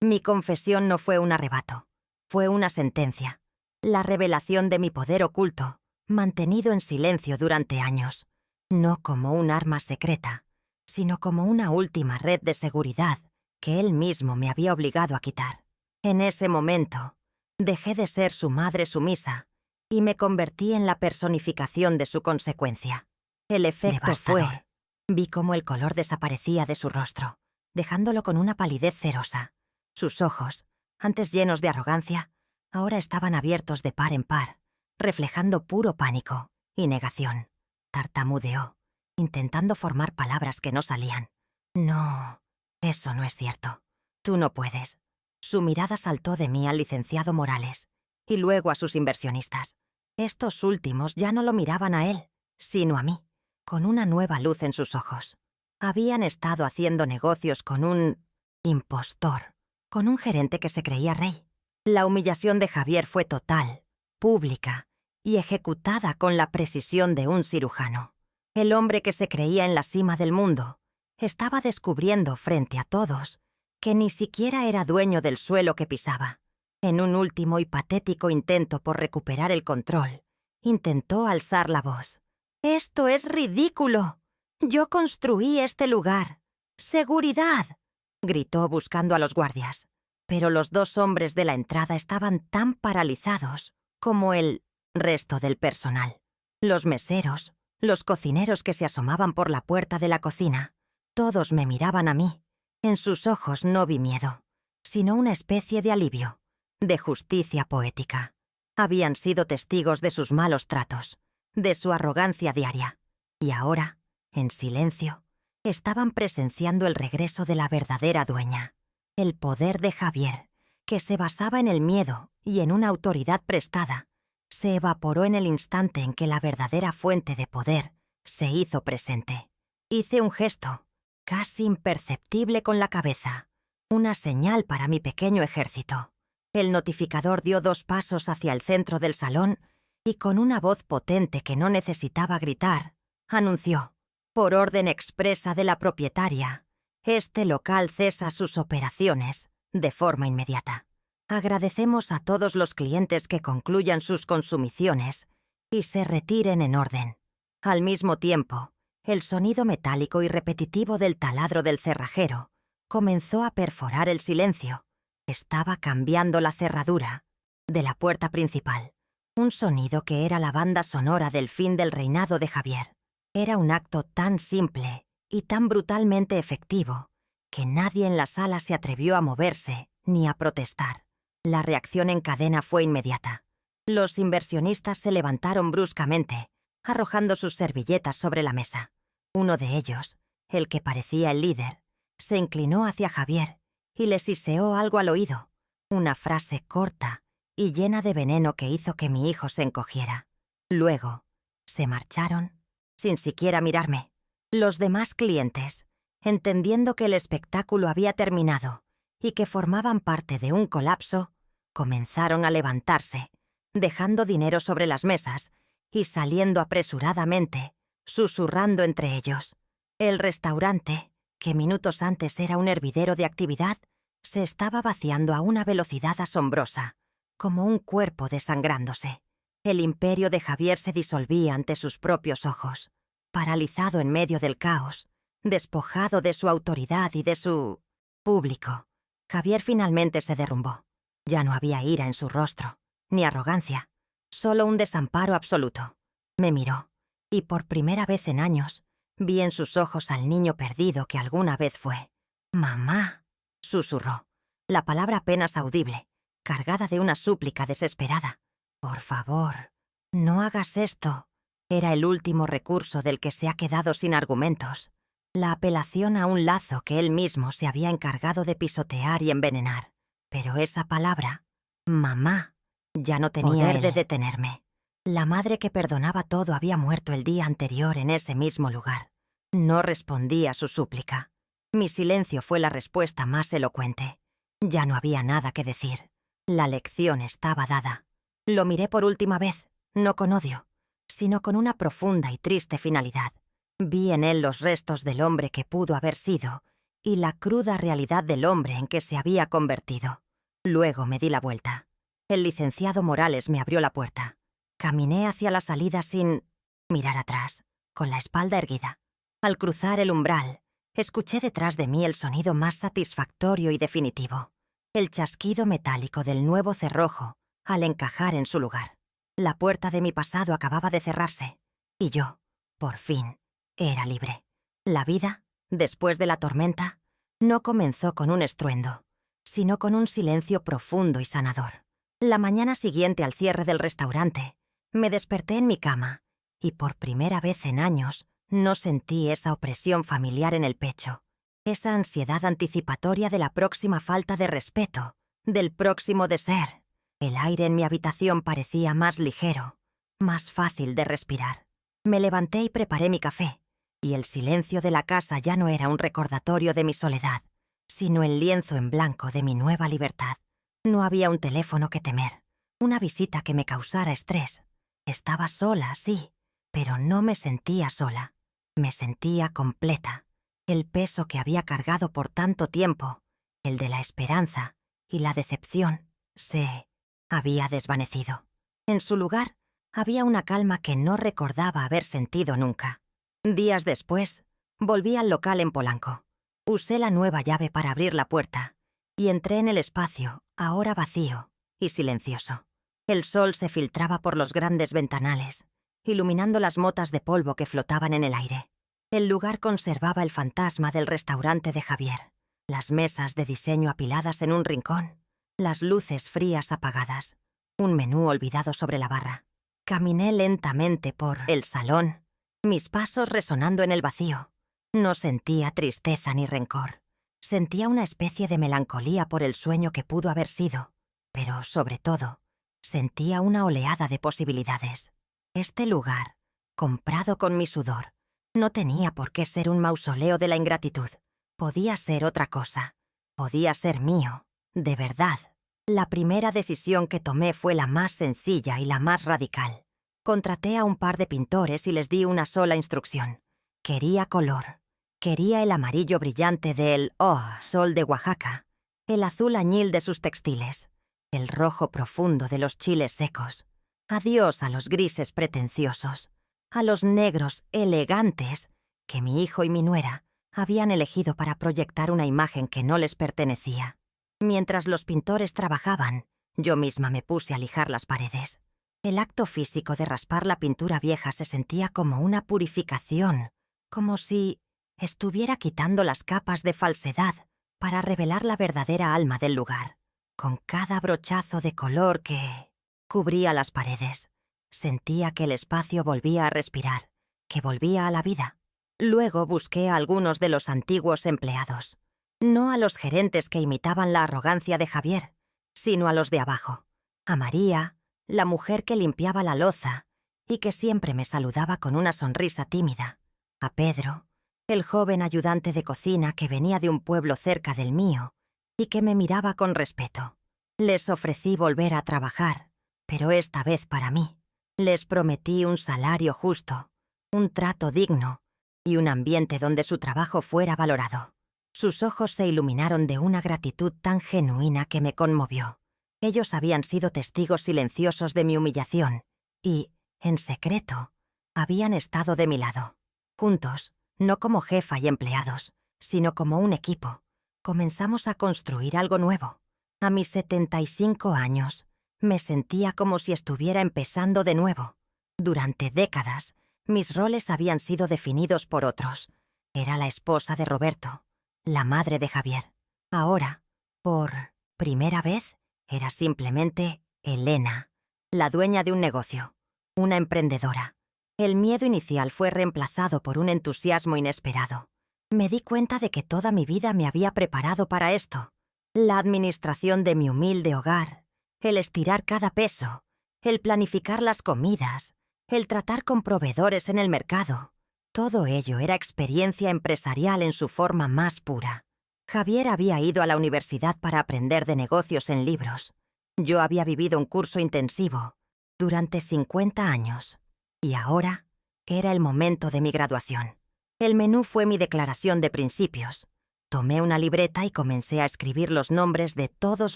Mi confesión no fue un arrebato, fue una sentencia, la revelación de mi poder oculto, mantenido en silencio durante años, no como un arma secreta, sino como una última red de seguridad que él mismo me había obligado a quitar. En ese momento, dejé de ser su madre sumisa y me convertí en la personificación de su consecuencia. El efecto
Devastador.
fue... Vi cómo el color desaparecía de su rostro, dejándolo con una palidez cerosa. Sus ojos, antes llenos de arrogancia, ahora estaban abiertos de par en par, reflejando puro pánico y negación. Tartamudeó, intentando formar palabras que no salían. «No, eso no es cierto. Tú no puedes». Su mirada saltó de mí al licenciado Morales y luego a sus inversionistas. Estos últimos ya no lo miraban a él, sino a mí, con una nueva luz en sus ojos. Habían estado haciendo negocios con un impostor, con un gerente que se creía rey. La humillación de Javier fue total, pública y ejecutada con la precisión de un cirujano. El hombre que se creía en la cima del mundo estaba descubriendo frente a todos que ni siquiera era dueño del suelo que pisaba. En un último y patético intento por recuperar el control, intentó alzar la voz. «¡Esto es ridículo! Yo construí este lugar. ¡Seguridad!», gritó buscando a los guardias. Pero los dos hombres de la entrada estaban tan paralizados como el resto del personal. Los meseros, los cocineros que se asomaban por la puerta de la cocina, todos me miraban a mí. En sus ojos no vi miedo, sino una especie de alivio, de justicia poética. Habían sido testigos de sus malos tratos, de su arrogancia diaria, y ahora, en silencio, estaban presenciando el regreso de la verdadera dueña. El poder de Javier, que se basaba en el miedo y en una autoridad prestada, se evaporó en el instante en que la verdadera fuente de poder se hizo presente. Hice un gesto, casi imperceptible con la cabeza, una señal para mi pequeño ejército. El notificador dio 2 pasos hacia el centro del salón y con una voz potente que no necesitaba gritar, anunció: «Por orden expresa de la propietaria, este local cesa sus operaciones de forma inmediata. Agradecemos a todos los clientes que concluyan sus consumiciones y se retiren en orden. Al mismo tiempo, El sonido metálico y repetitivo del taladro del cerrajero comenzó a perforar el silencio. Estaba cambiando la cerradura de la puerta principal. Un sonido que era la banda sonora del fin del reinado de Javier. Era un acto tan simple y tan brutalmente efectivo que nadie en la sala se atrevió a moverse ni a protestar. La reacción en cadena fue inmediata. Los inversionistas se levantaron bruscamente, arrojando sus servilletas sobre la mesa. Uno de ellos, el que parecía el líder, se inclinó hacia Javier y le siseó algo al oído, una frase corta y llena de veneno que hizo que mi hijo se encogiera. Luego, se marcharon sin siquiera mirarme. Los demás clientes, entendiendo que el espectáculo había terminado y que formaban parte de un colapso, comenzaron a levantarse, dejando dinero sobre las mesas y saliendo apresuradamente, susurrando entre ellos. El restaurante, que minutos antes era un hervidero de actividad, se estaba vaciando a una velocidad asombrosa, como un cuerpo desangrándose. El imperio de Javier se disolvía ante sus propios ojos, paralizado en medio del caos, despojado de su autoridad y de su público. Javier finalmente se derrumbó. Ya no había ira en su rostro, ni arrogancia, solo un desamparo absoluto. Me miró, y por primera vez en años, vi en sus ojos al niño perdido que alguna vez fue. «Mamá», susurró, la palabra apenas audible, cargada de una súplica desesperada. «Por favor, no hagas esto». Era el último recurso del que se ha quedado sin argumentos. La apelación a un lazo que él mismo se había encargado de pisotear y envenenar. Pero esa palabra, mamá, ya no tenía poder de detenerme. La madre que perdonaba todo había muerto el día anterior en ese mismo lugar. No respondí a su súplica. Mi silencio fue la respuesta más elocuente. Ya no había nada que decir. La lección estaba dada. Lo miré por última vez, no con odio, sino con una profunda y triste finalidad. Vi en él los restos del hombre que pudo haber sido y la cruda realidad del hombre en que se había convertido. Luego me di la vuelta. El licenciado Morales me abrió la puerta. Caminé hacia la salida sin mirar atrás, con la espalda erguida. Al cruzar el umbral, escuché detrás de mí el sonido más satisfactorio y definitivo, el chasquido metálico del nuevo cerrojo al encajar en su lugar. La puerta de mi pasado acababa de cerrarse, y yo, por fin, era libre. La vida, después de la tormenta, no comenzó con un estruendo, sino con un silencio profundo y sanador. La mañana siguiente al cierre del restaurante, me desperté en mi cama, y por primera vez en años no sentí esa opresión familiar en el pecho, esa ansiedad anticipatoria de la próxima falta de respeto, del próximo deser. El aire en mi habitación parecía más ligero, más fácil de respirar. Me levanté y preparé mi café, y el silencio de la casa ya no era un recordatorio de mi soledad, sino el lienzo en blanco de mi nueva libertad. No había un teléfono que temer, una visita que me causara estrés. Estaba sola, sí, pero no me sentía sola. Me sentía completa. El peso que había cargado por tanto tiempo, el de la esperanza y la decepción, se había desvanecido. En su lugar, había una calma que no recordaba haber sentido nunca. Días después, volví al local en Polanco. Usé la nueva llave para abrir la puerta y entré en el espacio, ahora vacío y silencioso. El sol se filtraba por los grandes ventanales, iluminando las motas de polvo que flotaban en el aire. El lugar conservaba el fantasma del restaurante de Javier, las mesas de diseño apiladas en un rincón, las luces frías apagadas, un menú olvidado sobre la barra. Caminé lentamente por el salón, mis pasos resonando en el vacío. No sentía tristeza ni rencor. Sentía una especie de melancolía por el sueño que pudo haber sido, pero, sobre todo, sentía una oleada de posibilidades. Este lugar, comprado con mi sudor, no tenía por qué ser un mausoleo de la ingratitud. Podía ser otra cosa. Podía ser mío, de verdad. La primera decisión que tomé fue la más sencilla y la más radical. Contraté a un par de pintores y les di una sola instrucción. Quería color. Quería el amarillo brillante del sol de Oaxaca, el azul añil de sus textiles, el rojo profundo de los chiles secos. Adiós a los grises pretenciosos, a los negros elegantes que mi hijo y mi nuera habían elegido para proyectar una imagen que no les pertenecía. Mientras los pintores trabajaban, yo misma me puse a lijar las paredes. El acto físico de raspar la pintura vieja se sentía como una purificación, como si estuviera quitando las capas de falsedad para revelar la verdadera alma del lugar. Con cada brochazo de color que cubría las paredes, sentía que el espacio volvía a respirar, que volvía a la vida. Luego busqué a algunos de los antiguos empleados. No a los gerentes que imitaban la arrogancia de Javier, sino a los de abajo. A María, la mujer que limpiaba la loza y que siempre me saludaba con una sonrisa tímida. A Pedro, el joven ayudante de cocina que venía de un pueblo cerca del mío y que me miraba con respeto. Les ofrecí volver a trabajar, pero esta vez para mí. Les prometí un salario justo, un trato digno y un ambiente donde su trabajo fuera valorado. Sus ojos se iluminaron de una gratitud tan genuina que me conmovió. Ellos habían sido testigos silenciosos de mi humillación y, en secreto, habían estado de mi lado. Juntos, no como jefa y empleados, sino como un equipo, comenzamos a construir algo nuevo. A mis 75 años, me sentía como si estuviera empezando de nuevo. Durante décadas, mis roles habían sido definidos por otros. Era la esposa de Roberto, la madre de Javier. Ahora, por primera vez, era simplemente Elena, la dueña de un negocio, una emprendedora. El miedo inicial fue reemplazado por un entusiasmo inesperado. Me di cuenta de que toda mi vida me había preparado para esto. La administración de mi humilde hogar, el estirar cada peso, el planificar las comidas, el tratar con proveedores en el mercado. Todo ello era experiencia empresarial en su forma más pura. Javier había ido a la universidad para aprender de negocios en libros. Yo había vivido un curso intensivo durante 50 años. Y ahora era el momento de mi graduación. El menú fue mi declaración de principios. Tomé una libreta y comencé a escribir los nombres de todos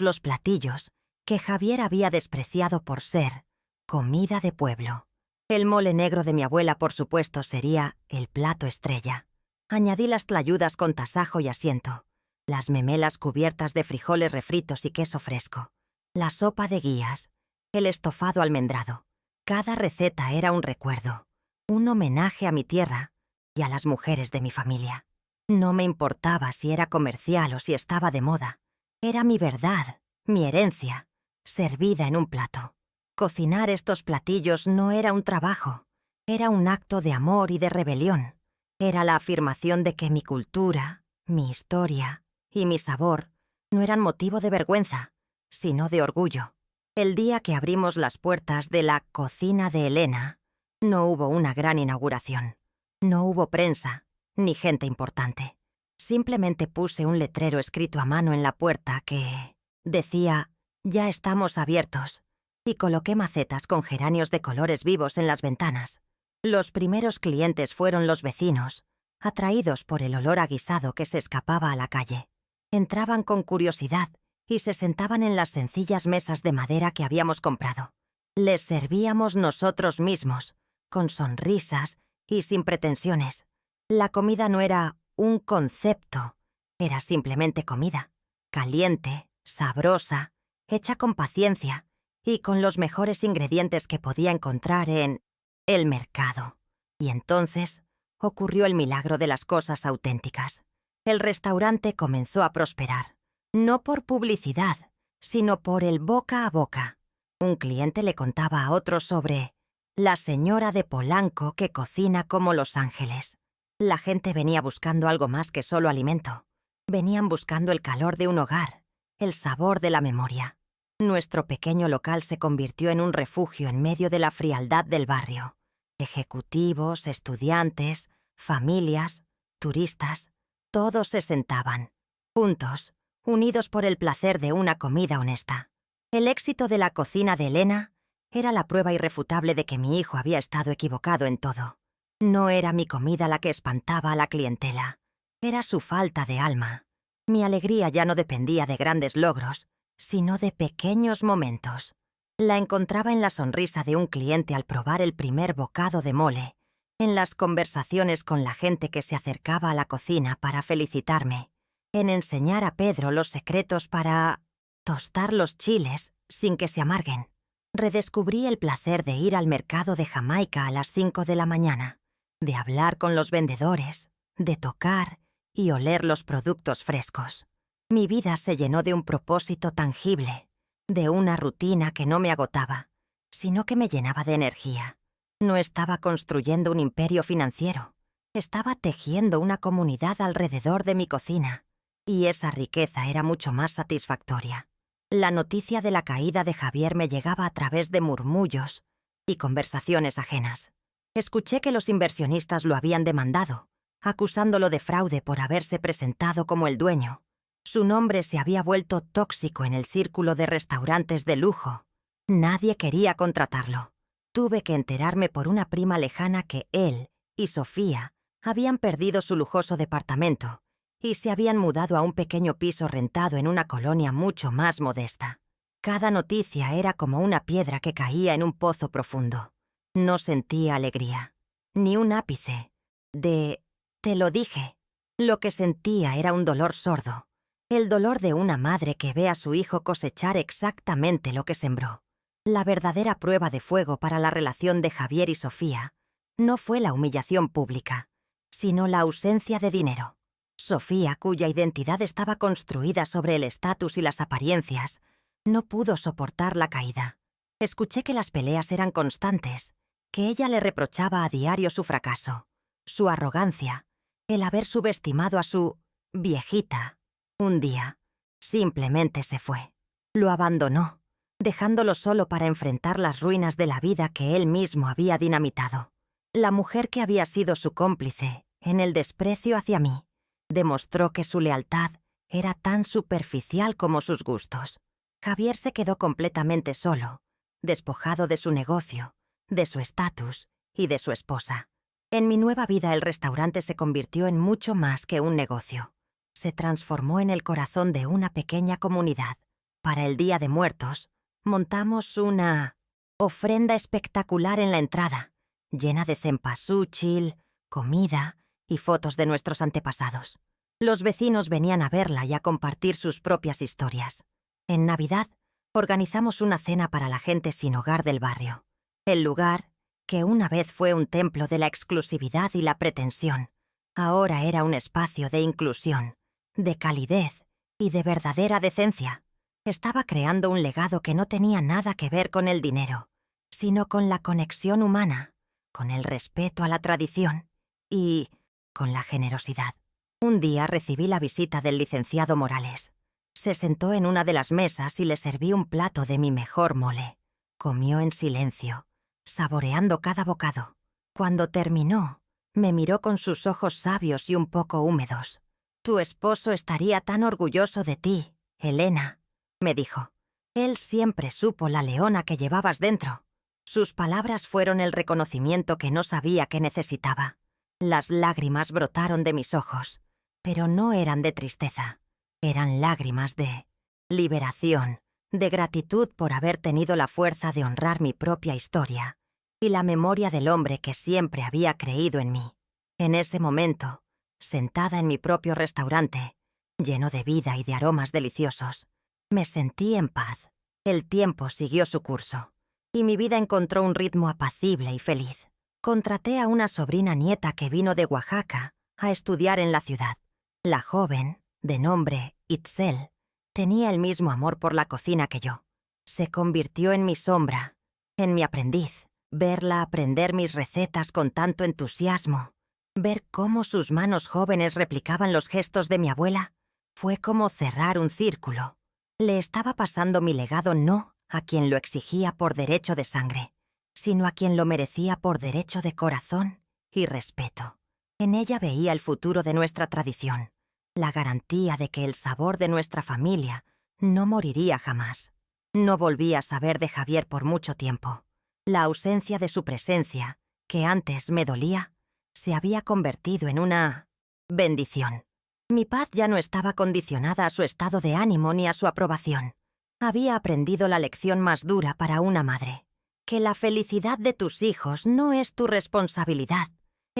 los platillos que Javier había despreciado por ser comida de pueblo. El mole negro de mi abuela, por supuesto, sería el plato estrella. Añadí las tlayudas con tasajo y asiento, las memelas cubiertas de frijoles refritos y queso fresco, la sopa de guías, el estofado almendrado. Cada receta era un recuerdo, un homenaje a mi tierra y a las mujeres de mi familia. No me importaba si era comercial o si estaba de moda. Era mi verdad, mi herencia, servida en un plato. Cocinar estos platillos no era un trabajo, era un acto de amor y de rebelión. Era la afirmación de que mi cultura, mi historia y mi sabor no eran motivo de vergüenza, sino de orgullo. El día que abrimos las puertas de la cocina de Elena, no hubo una gran inauguración. No hubo prensa, ni gente importante. Simplemente puse un letrero escrito a mano en la puerta que decía «Ya estamos abiertos» y coloqué macetas con geranios de colores vivos en las ventanas. Los primeros clientes fueron los vecinos, atraídos por el olor a guisado que se escapaba a la calle. Entraban con curiosidad y se sentaban en las sencillas mesas de madera que habíamos comprado. Les servíamos nosotros mismos, con sonrisas y sin pretensiones. La comida no era un concepto, era simplemente comida, caliente, sabrosa, hecha con paciencia y con los mejores ingredientes que podía encontrar en el mercado. Y entonces ocurrió el milagro de las cosas auténticas. El restaurante comenzó a prosperar, no por publicidad, sino por el boca a boca. Un cliente le contaba a otro sobre la señora de Polanco que cocina como Los Ángeles. La gente venía buscando algo más que solo alimento. Venían buscando el calor de un hogar, el sabor de la memoria. Nuestro pequeño local se convirtió en un refugio en medio de la frialdad del barrio. Ejecutivos, estudiantes, familias, turistas, todos se sentaban, juntos, unidos por el placer de una comida honesta. El éxito de la cocina de Elena era la prueba irrefutable de que mi hijo había estado equivocado en todo. No era mi comida la que espantaba a la clientela, era su falta de alma. Mi alegría ya no dependía de grandes logros, sino de pequeños momentos. La encontraba en la sonrisa de un cliente al probar el primer bocado de mole, en las conversaciones con la gente que se acercaba a la cocina para felicitarme, en enseñar a Pedro los secretos para tostar los chiles sin que se amarguen. Redescubrí el placer de ir al mercado de Jamaica a las 5 de la mañana, de hablar con los vendedores, de tocar y oler los productos frescos. Mi vida se llenó de un propósito tangible, de una rutina que no me agotaba, sino que me llenaba de energía. No estaba construyendo un imperio financiero, estaba tejiendo una comunidad alrededor de mi cocina, y esa riqueza era mucho más satisfactoria. La noticia de la caída de Javier me llegaba a través de murmullos y conversaciones ajenas. Escuché que los inversionistas lo habían demandado, acusándolo de fraude por haberse presentado como el dueño. Su nombre se había vuelto tóxico en el círculo de restaurantes de lujo. Nadie quería contratarlo. Tuve que enterarme por una prima lejana que él y Sofía habían perdido su lujoso departamento y se habían mudado a un pequeño piso rentado en una colonia mucho más modesta. Cada noticia era como una piedra que caía en un pozo profundo. No sentía alegría, ni un ápice de «te lo dije». Lo que sentía era un dolor sordo, el dolor de una madre que ve a su hijo cosechar exactamente lo que sembró. La verdadera prueba de fuego para la relación de Javier y Sofía no fue la humillación pública, sino la ausencia de dinero. Sofía, cuya identidad estaba construida sobre el estatus y las apariencias, no pudo soportar la caída. Escuché que las peleas eran constantes, que ella le reprochaba a diario su fracaso, su arrogancia, el haber subestimado a su viejita. Un día, simplemente se fue. Lo abandonó, dejándolo solo para enfrentar las ruinas de la vida que él mismo había dinamitado. La mujer que había sido su cómplice en el desprecio hacia mí demostró que su lealtad era tan superficial como sus gustos. Javier se quedó completamente solo, despojado de su negocio, de su estatus y de su esposa. En mi nueva vida el restaurante se convirtió en mucho más que un negocio. Se transformó en el corazón de una pequeña comunidad. Para el Día de Muertos, montamos una ofrenda espectacular en la entrada, llena de cempasúchil, comida y fotos de nuestros antepasados. Los vecinos venían a verla y a compartir sus propias historias. En Navidad, organizamos una cena para la gente sin hogar del barrio. El lugar, que una vez fue un templo de la exclusividad y la pretensión, ahora era un espacio de inclusión, de calidez y de verdadera decencia. Estaba creando un legado que no tenía nada que ver con el dinero, sino con la conexión humana, con el respeto a la tradición y con la generosidad. Un día recibí la visita del licenciado Morales. Se sentó en una de las mesas y le serví un plato de mi mejor mole. Comió en silencio, saboreando cada bocado. Cuando terminó, me miró con sus ojos sabios y un poco húmedos. «Tu esposo estaría tan orgulloso de ti, Elena», me dijo. «Él siempre supo la leona que llevabas dentro». Sus palabras fueron el reconocimiento que no sabía que necesitaba. Las lágrimas brotaron de mis ojos, pero no eran de tristeza. Eran lágrimas de liberación, de gratitud por haber tenido la fuerza de honrar mi propia historia y la memoria del hombre que siempre había creído en mí. En ese momento, sentada en mi propio restaurante, lleno de vida y de aromas deliciosos, me sentí en paz. El tiempo siguió su curso, y mi vida encontró un ritmo apacible y feliz. Contraté a una sobrina nieta que vino de Oaxaca a estudiar en la ciudad. La joven, de nombre Itzel, tenía el mismo amor por la cocina que yo. Se convirtió en mi sombra, en mi aprendiz. Verla aprender mis recetas con tanto entusiasmo, ver cómo sus manos jóvenes replicaban los gestos de mi abuela, fue como cerrar un círculo. Le estaba pasando mi legado no a quien lo exigía por derecho de sangre, sino a quien lo merecía por derecho de corazón y respeto. En ella veía el futuro de nuestra tradición, la garantía de que el sabor de nuestra familia no moriría jamás. No volví a saber de Javier por mucho tiempo. La ausencia de su presencia, que antes me dolía, se había convertido en una bendición. Mi paz ya no estaba condicionada a su estado de ánimo ni a su aprobación. Había aprendido la lección más dura para una madre, que la felicidad de tus hijos no es tu responsabilidad,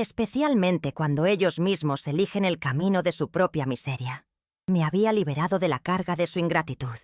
especialmente cuando ellos mismos eligen el camino de su propia miseria. Me había liberado de la carga de su ingratitud.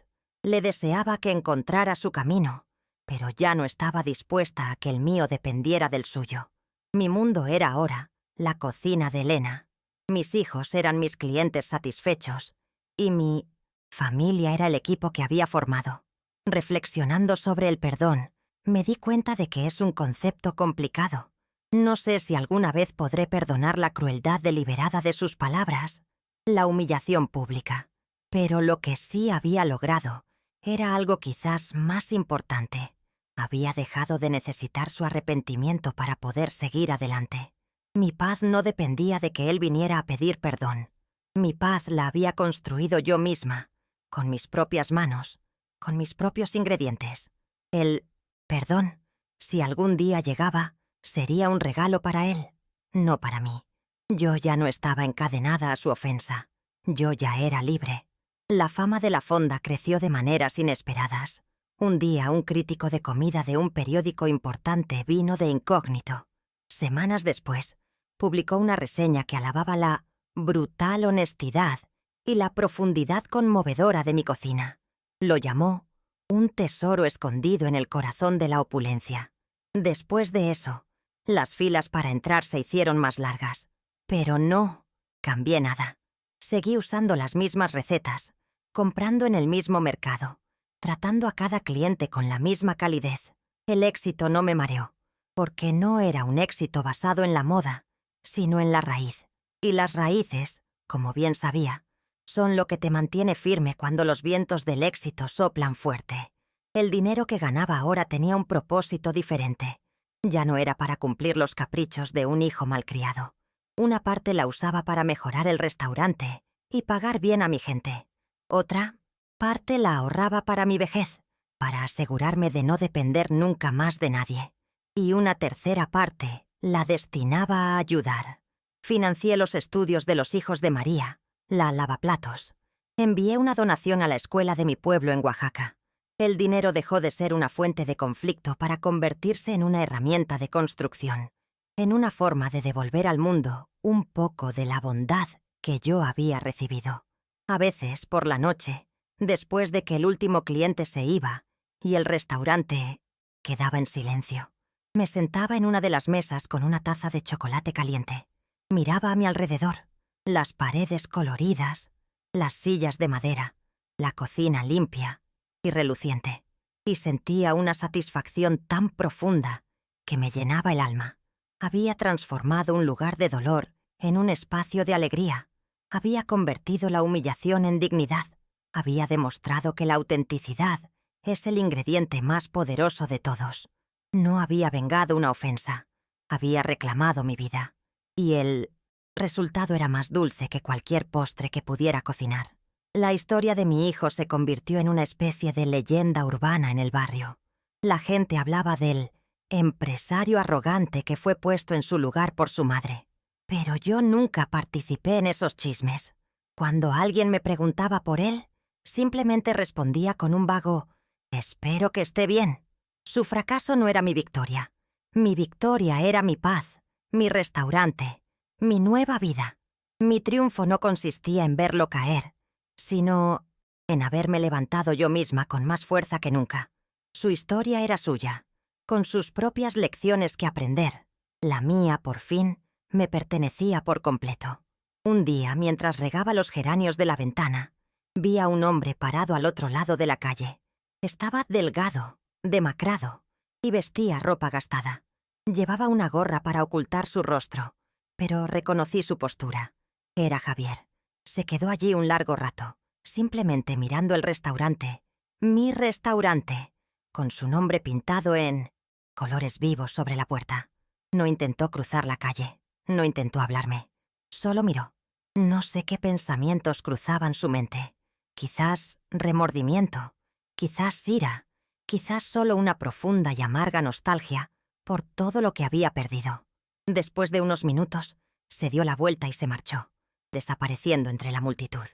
Le deseaba que encontrara su camino, pero ya no estaba dispuesta a que el mío dependiera del suyo. Mi mundo era ahora la cocina de Elena. Mis hijos eran mis clientes satisfechos y mi familia era el equipo que había formado. Reflexionando sobre el perdón, me di cuenta de que es un concepto complicado. No sé si alguna vez podré perdonar la crueldad deliberada de sus palabras, la humillación pública. Pero lo que sí había logrado era algo quizás más importante. Había dejado de necesitar su arrepentimiento para poder seguir adelante. Mi paz no dependía de que él viniera a pedir perdón. Mi paz la había construido yo misma, con mis propias manos, con mis propios ingredientes. El perdón, si algún día llegaba, sería un regalo para él, no para mí. Yo ya no estaba encadenada a su ofensa. Yo ya era libre. La fama de la fonda creció de maneras inesperadas. Un día, un crítico de comida de un periódico importante vino de incógnito. Semanas después, publicó una reseña que alababa la brutal honestidad y la profundidad conmovedora de mi cocina. Lo llamó un tesoro escondido en el corazón de la opulencia. Después de eso, las filas para entrar se hicieron más largas. Pero no cambié nada. Seguí usando las mismas recetas, comprando en el mismo mercado, tratando a cada cliente con la misma calidez. El éxito no me mareó, porque no era un éxito basado en la moda, sino en la raíz. Y las raíces, como bien sabía, son lo que te mantiene firme cuando los vientos del éxito soplan fuerte. El dinero que ganaba ahora tenía un propósito diferente. Ya no era para cumplir los caprichos de un hijo malcriado. Una parte la usaba para mejorar el restaurante y pagar bien a mi gente. Otra parte la ahorraba para mi vejez, para asegurarme de no depender nunca más de nadie. Y una tercera parte la destinaba a ayudar. Financié los estudios de los hijos de María, la lavaplatos. Envié una donación a la escuela de mi pueblo en Oaxaca. El dinero dejó de ser una fuente de conflicto para convertirse en una herramienta de construcción, en una forma de devolver al mundo un poco de la bondad que yo había recibido. A veces, por la noche, después de que el último cliente se iba y el restaurante quedaba en silencio, me sentaba en una de las mesas con una taza de chocolate caliente. Miraba a mi alrededor, las paredes coloridas, las sillas de madera, la cocina limpia y reluciente, y sentía una satisfacción tan profunda que me llenaba el alma. Había transformado un lugar de dolor en un espacio de alegría. Había convertido la humillación en dignidad. Había demostrado que la autenticidad es el ingrediente más poderoso de todos. No había vengado una ofensa. Había reclamado mi vida. Y el resultado era más dulce que cualquier postre que pudiera cocinar. La historia de mi hijo se convirtió en una especie de leyenda urbana en el barrio. La gente hablaba del empresario arrogante que fue puesto en su lugar por su madre. Pero yo nunca participé en esos chismes. Cuando alguien me preguntaba por él, simplemente respondía con un vago «Espero que esté bien». Su fracaso no era mi victoria. Mi victoria era mi paz, mi restaurante, mi nueva vida. Mi triunfo no consistía en verlo caer, sino en haberme levantado yo misma con más fuerza que nunca. Su historia era suya, con sus propias lecciones que aprender. La mía, por fin, me pertenecía por completo. Un día, mientras regaba los geranios de la ventana, vi a un hombre parado al otro lado de la calle. Estaba delgado, demacrado, y vestía ropa gastada. Llevaba una gorra para ocultar su rostro, pero reconocí su postura. Era Javier. Se quedó allí un largo rato, simplemente mirando el restaurante, mi restaurante, con su nombre pintado en colores vivos sobre la puerta. No intentó cruzar la calle, no intentó hablarme. Solo miró. No sé qué pensamientos cruzaban su mente. Quizás remordimiento, quizás ira, quizás solo una profunda y amarga nostalgia por todo lo que había perdido. Después de unos minutos, se dio la vuelta y se marchó, desapareciendo entre la multitud.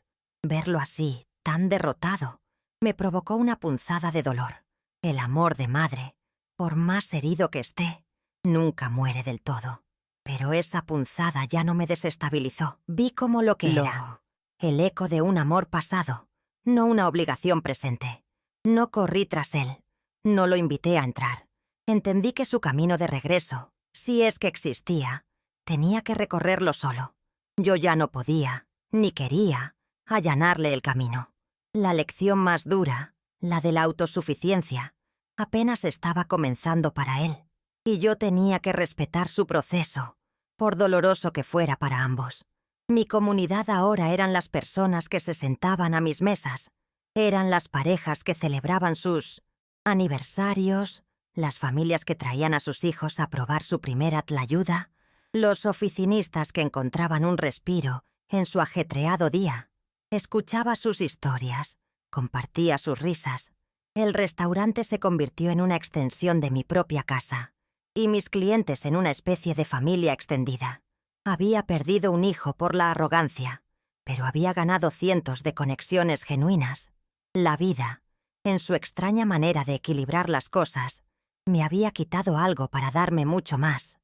Verlo así, tan derrotado, me provocó una punzada de dolor. El amor de madre, por más herido que esté, nunca muere del todo. Pero esa punzada ya no me desestabilizó. Vi como lo que era. El eco de un amor pasado, no una obligación presente. No corrí tras él. No lo invité a entrar. Entendí que su camino de regreso, si es que existía, tenía que recorrerlo solo. Yo ya no podía, ni quería, allanarle el camino. La lección más dura, la de la autosuficiencia, apenas estaba comenzando para él. Y yo tenía que respetar su proceso, por doloroso que fuera para ambos. Mi comunidad ahora eran las personas que se sentaban a mis mesas, eran las parejas que celebraban sus aniversarios, las familias que traían a sus hijos a probar su primera tlayuda, los oficinistas que encontraban un respiro en su ajetreado día. Escuchaba sus historias, compartía sus risas. El restaurante se convirtió en una extensión de mi propia casa, y mis clientes en una especie de familia extendida. Había perdido un hijo por la arrogancia, pero había ganado cientos de conexiones genuinas. La vida, en su extraña manera de equilibrar las cosas, me había quitado algo para darme mucho más.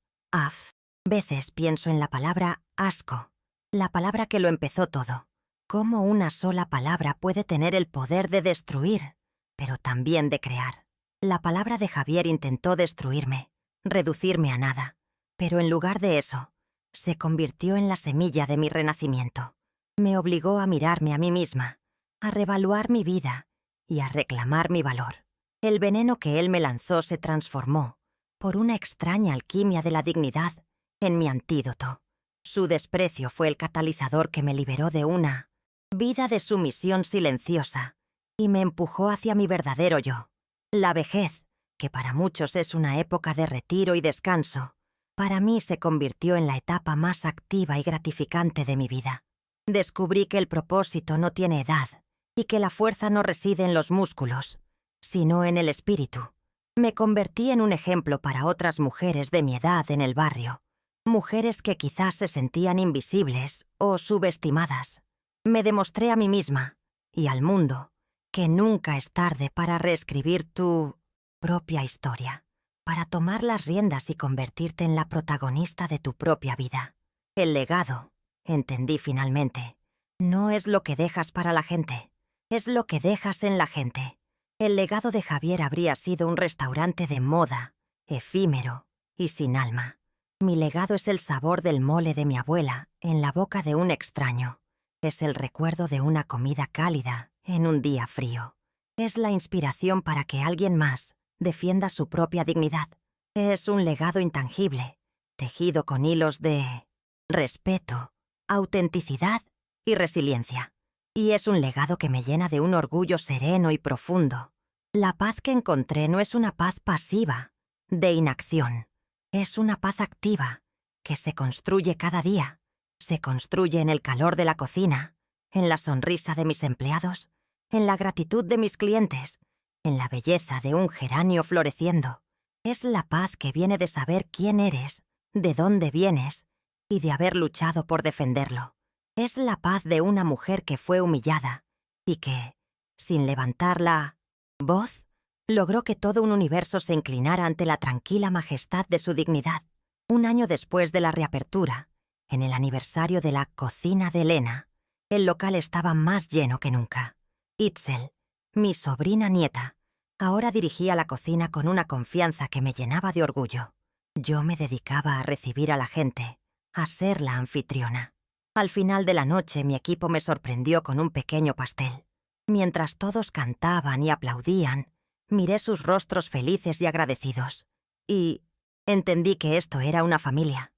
Veces pienso en la palabra asco, la palabra que lo empezó todo. Cómo una sola palabra puede tener el poder de destruir, pero también de crear. La palabra de Javier intentó destruirme, reducirme a nada, pero en lugar de eso, se convirtió en la semilla de mi renacimiento. Me obligó a mirarme a mí misma, a reevaluar mi vida y a reclamar mi valor. El veneno que él me lanzó se transformó, por una extraña alquimia de la dignidad, en mi antídoto. Su desprecio fue el catalizador que me liberó de una vida de sumisión silenciosa y me empujó hacia mi verdadero yo. La vejez, que para muchos es una época de retiro y descanso, para mí se convirtió en la etapa más activa y gratificante de mi vida. Descubrí que el propósito no tiene edad y que la fuerza no reside en los músculos, sino en el espíritu. Me convertí en un ejemplo para otras mujeres de mi edad en el barrio, mujeres que quizás se sentían invisibles o subestimadas. Me demostré a mí misma y al mundo que nunca es tarde para reescribir tu propia historia, para tomar las riendas y convertirte en la protagonista de tu propia vida. El legado, entendí finalmente, no es lo que dejas para la gente, es lo que dejas en la gente. El legado de Javier habría sido un restaurante de moda, efímero y sin alma. Mi legado es el sabor del mole de mi abuela en la boca de un extraño. Es el recuerdo de una comida cálida en un día frío. Es la inspiración para que alguien más defienda su propia dignidad. Es un legado intangible, tejido con hilos de respeto, autenticidad y resiliencia. Y es un legado que me llena de un orgullo sereno y profundo. La paz que encontré no es una paz pasiva, de inacción. Es una paz activa, que se construye cada día. Se construye en el calor de la cocina, en la sonrisa de mis empleados, en la gratitud de mis clientes, en la belleza de un geranio floreciendo. Es la paz que viene de saber quién eres, de dónde vienes y de haber luchado por defenderlo. Es la paz de una mujer que fue humillada y que, sin levantar la voz, logró que todo un universo se inclinara ante la tranquila majestad de su dignidad. Un año después de la reapertura, en el aniversario de la cocina de Elena, el local estaba más lleno que nunca. Itzel, mi sobrina nieta, ahora dirigía la cocina con una confianza que me llenaba de orgullo. Yo me dedicaba a recibir a la gente, a ser la anfitriona. Al final de la noche mi equipo me sorprendió con un pequeño pastel. Mientras todos cantaban y aplaudían, miré sus rostros felices y agradecidos. Y entendí que esto era una familia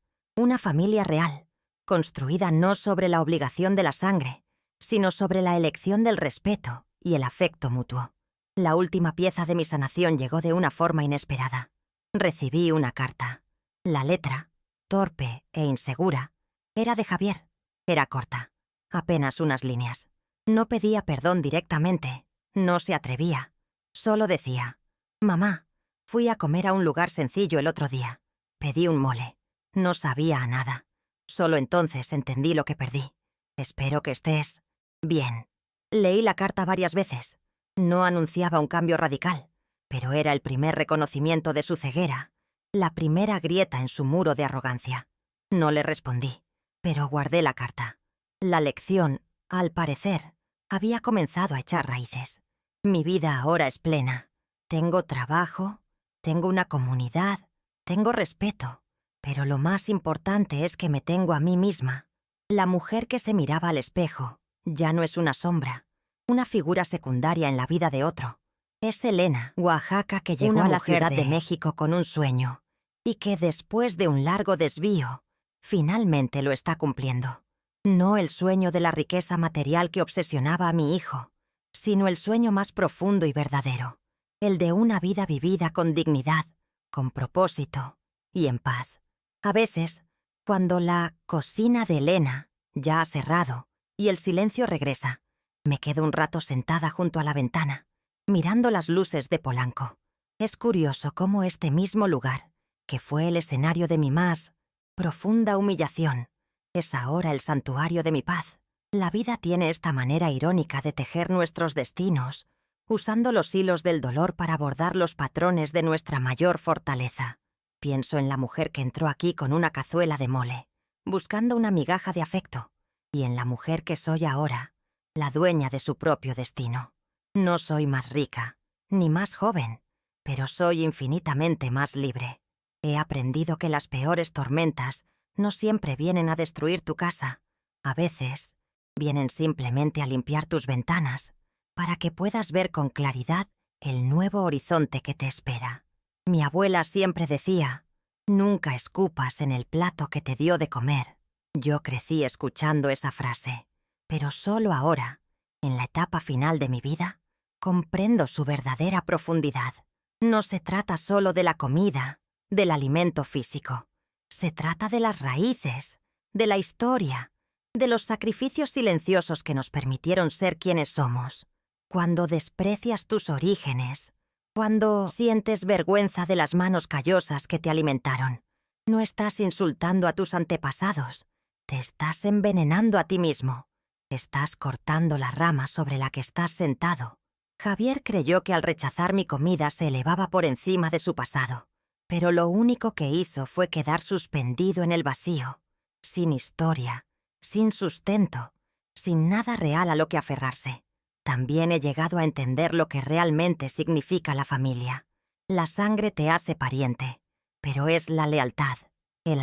real, construida no sobre la obligación de la sangre, sino sobre la elección del respeto y el afecto mutuo. La última pieza de mi sanación llegó de una forma inesperada. Recibí una carta. La letra, torpe e insegura, era de Javier. Era corta, apenas unas líneas. No pedía perdón directamente, no se atrevía. Solo decía: «Mamá, fui a comer a un lugar sencillo el otro día. Pedí un mole. No sabía a nada. Solo entonces entendí lo que perdí. Espero que estés bien». Leí la carta varias veces. No anunciaba un cambio radical, pero era el primer reconocimiento de su ceguera, la primera grieta en su muro de arrogancia. No le respondí, pero guardé la carta. La lección, al parecer, había comenzado a echar raíces. Mi vida ahora es plena. Tengo trabajo, tengo una comunidad, tengo respeto, pero lo más importante es que me tengo a mí misma. La mujer que se miraba al espejo ya no es una sombra, una figura secundaria en la vida de otro. Es Elena, Oaxaca, que llegó a la Ciudad de México con un sueño y que después de un largo desvío, finalmente lo está cumpliendo. No el sueño de la riqueza material que obsesionaba a mi hijo, sino el sueño más profundo y verdadero, el de una vida vivida con dignidad, con propósito y en paz. A veces, cuando la cocina de Elena ya ha cerrado y el silencio regresa, me quedo un rato sentada junto a la ventana, mirando las luces de Polanco. Es curioso cómo este mismo lugar, que fue el escenario de mi más profunda humillación, es ahora el santuario de mi paz. La vida tiene esta manera irónica de tejer nuestros destinos, usando los hilos del dolor para bordar los patrones de nuestra mayor fortaleza. Pienso en la mujer que entró aquí con una cazuela de mole, buscando una migaja de afecto, y en la mujer que soy ahora, la dueña de su propio destino. No soy más rica, ni más joven, pero soy infinitamente más libre. He aprendido que las peores tormentas no siempre vienen a destruir tu casa. A veces, vienen simplemente a limpiar tus ventanas, para que puedas ver con claridad el nuevo horizonte que te espera. Mi abuela siempre decía, nunca escupas en el plato que te dio de comer. Yo crecí escuchando esa frase, pero solo ahora, en la etapa final de mi vida, comprendo su verdadera profundidad. No se trata solo de la comida, del alimento físico. Se trata de las raíces, de la historia, de los sacrificios silenciosos que nos permitieron ser quienes somos. Cuando desprecias tus orígenes, cuando sientes vergüenza de las manos callosas que te alimentaron, no estás insultando a tus antepasados, te estás envenenando a ti mismo. Estás cortando la rama sobre la que estás sentado. Javier creyó que al rechazar mi comida se elevaba por encima de su pasado, pero lo único que hizo fue quedar suspendido en el vacío, sin historia, sin sustento, sin nada real a lo que aferrarse. También he llegado a entender lo que realmente significa la familia. La sangre te hace pariente, pero es la lealtad, el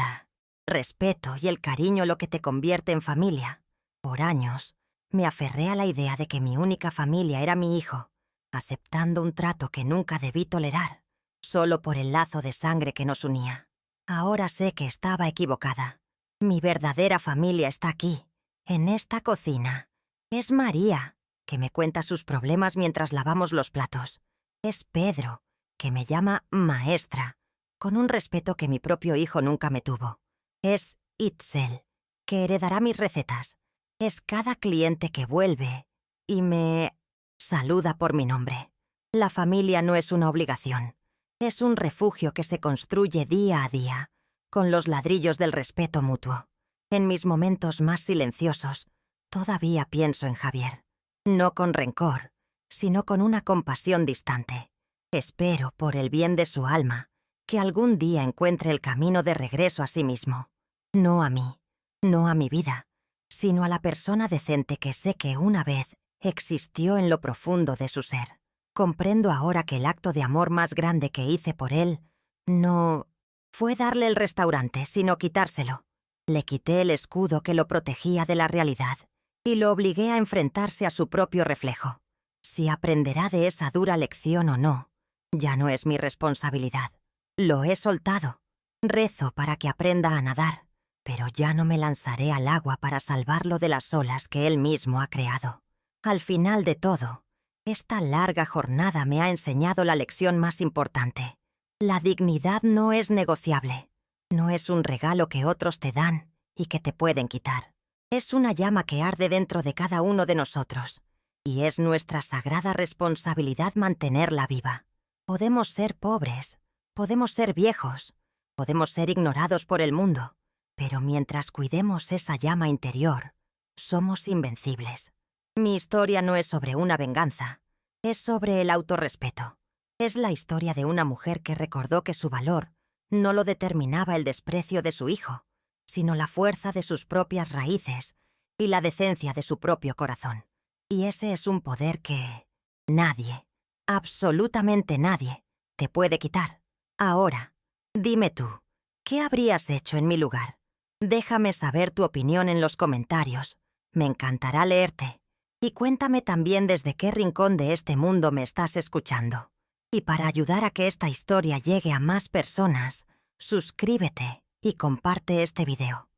respeto y el cariño lo que te convierte en familia. Por años, me aferré a la idea de que mi única familia era mi hijo, aceptando un trato que nunca debí tolerar, solo por el lazo de sangre que nos unía. Ahora sé que estaba equivocada. Mi verdadera familia está aquí, en esta cocina. Es María, que me cuenta sus problemas mientras lavamos los platos. Es Pedro, que me llama maestra, con un respeto que mi propio hijo nunca me tuvo. Es Itzel, que heredará mis recetas. Es cada cliente que vuelve y me saluda por mi nombre. La familia no es una obligación. Es un refugio que se construye día a día, con los ladrillos del respeto mutuo. En mis momentos más silenciosos, todavía pienso en Javier. No con rencor, sino con una compasión distante. Espero, por el bien de su alma, que algún día encuentre el camino de regreso a sí mismo. No a mí, no a mi vida, sino a la persona decente que sé que una vez existió en lo profundo de su ser. Comprendo ahora que el acto de amor más grande que hice por él no fue darle el restaurante, sino quitárselo. Le quité el escudo que lo protegía de la realidad y lo obligué a enfrentarse a su propio reflejo. Si aprenderá de esa dura lección o no, ya no es mi responsabilidad. Lo he soltado. Rezo para que aprenda a nadar, pero ya no me lanzaré al agua para salvarlo de las olas que él mismo ha creado. Al final de todo, esta larga jornada me ha enseñado la lección más importante. La dignidad no es negociable. No es un regalo que otros te dan y que te pueden quitar. Es una llama que arde dentro de cada uno de nosotros, y es nuestra sagrada responsabilidad mantenerla viva. Podemos ser pobres, podemos ser viejos, podemos ser ignorados por el mundo, pero mientras cuidemos esa llama interior, somos invencibles. Mi historia no es sobre una venganza, es sobre el autorrespeto. Es la historia de una mujer que recordó que su valor no lo determinaba el desprecio de su hijo, sino la fuerza de sus propias raíces y la decencia de su propio corazón. Y ese es un poder que nadie, absolutamente nadie, te puede quitar. Ahora, dime tú, ¿qué habrías hecho en mi lugar? Déjame saber tu opinión en los comentarios. Me encantará leerte. Y cuéntame también desde qué rincón de este mundo me estás escuchando. Y para ayudar a que esta historia llegue a más personas, suscríbete y comparte este video.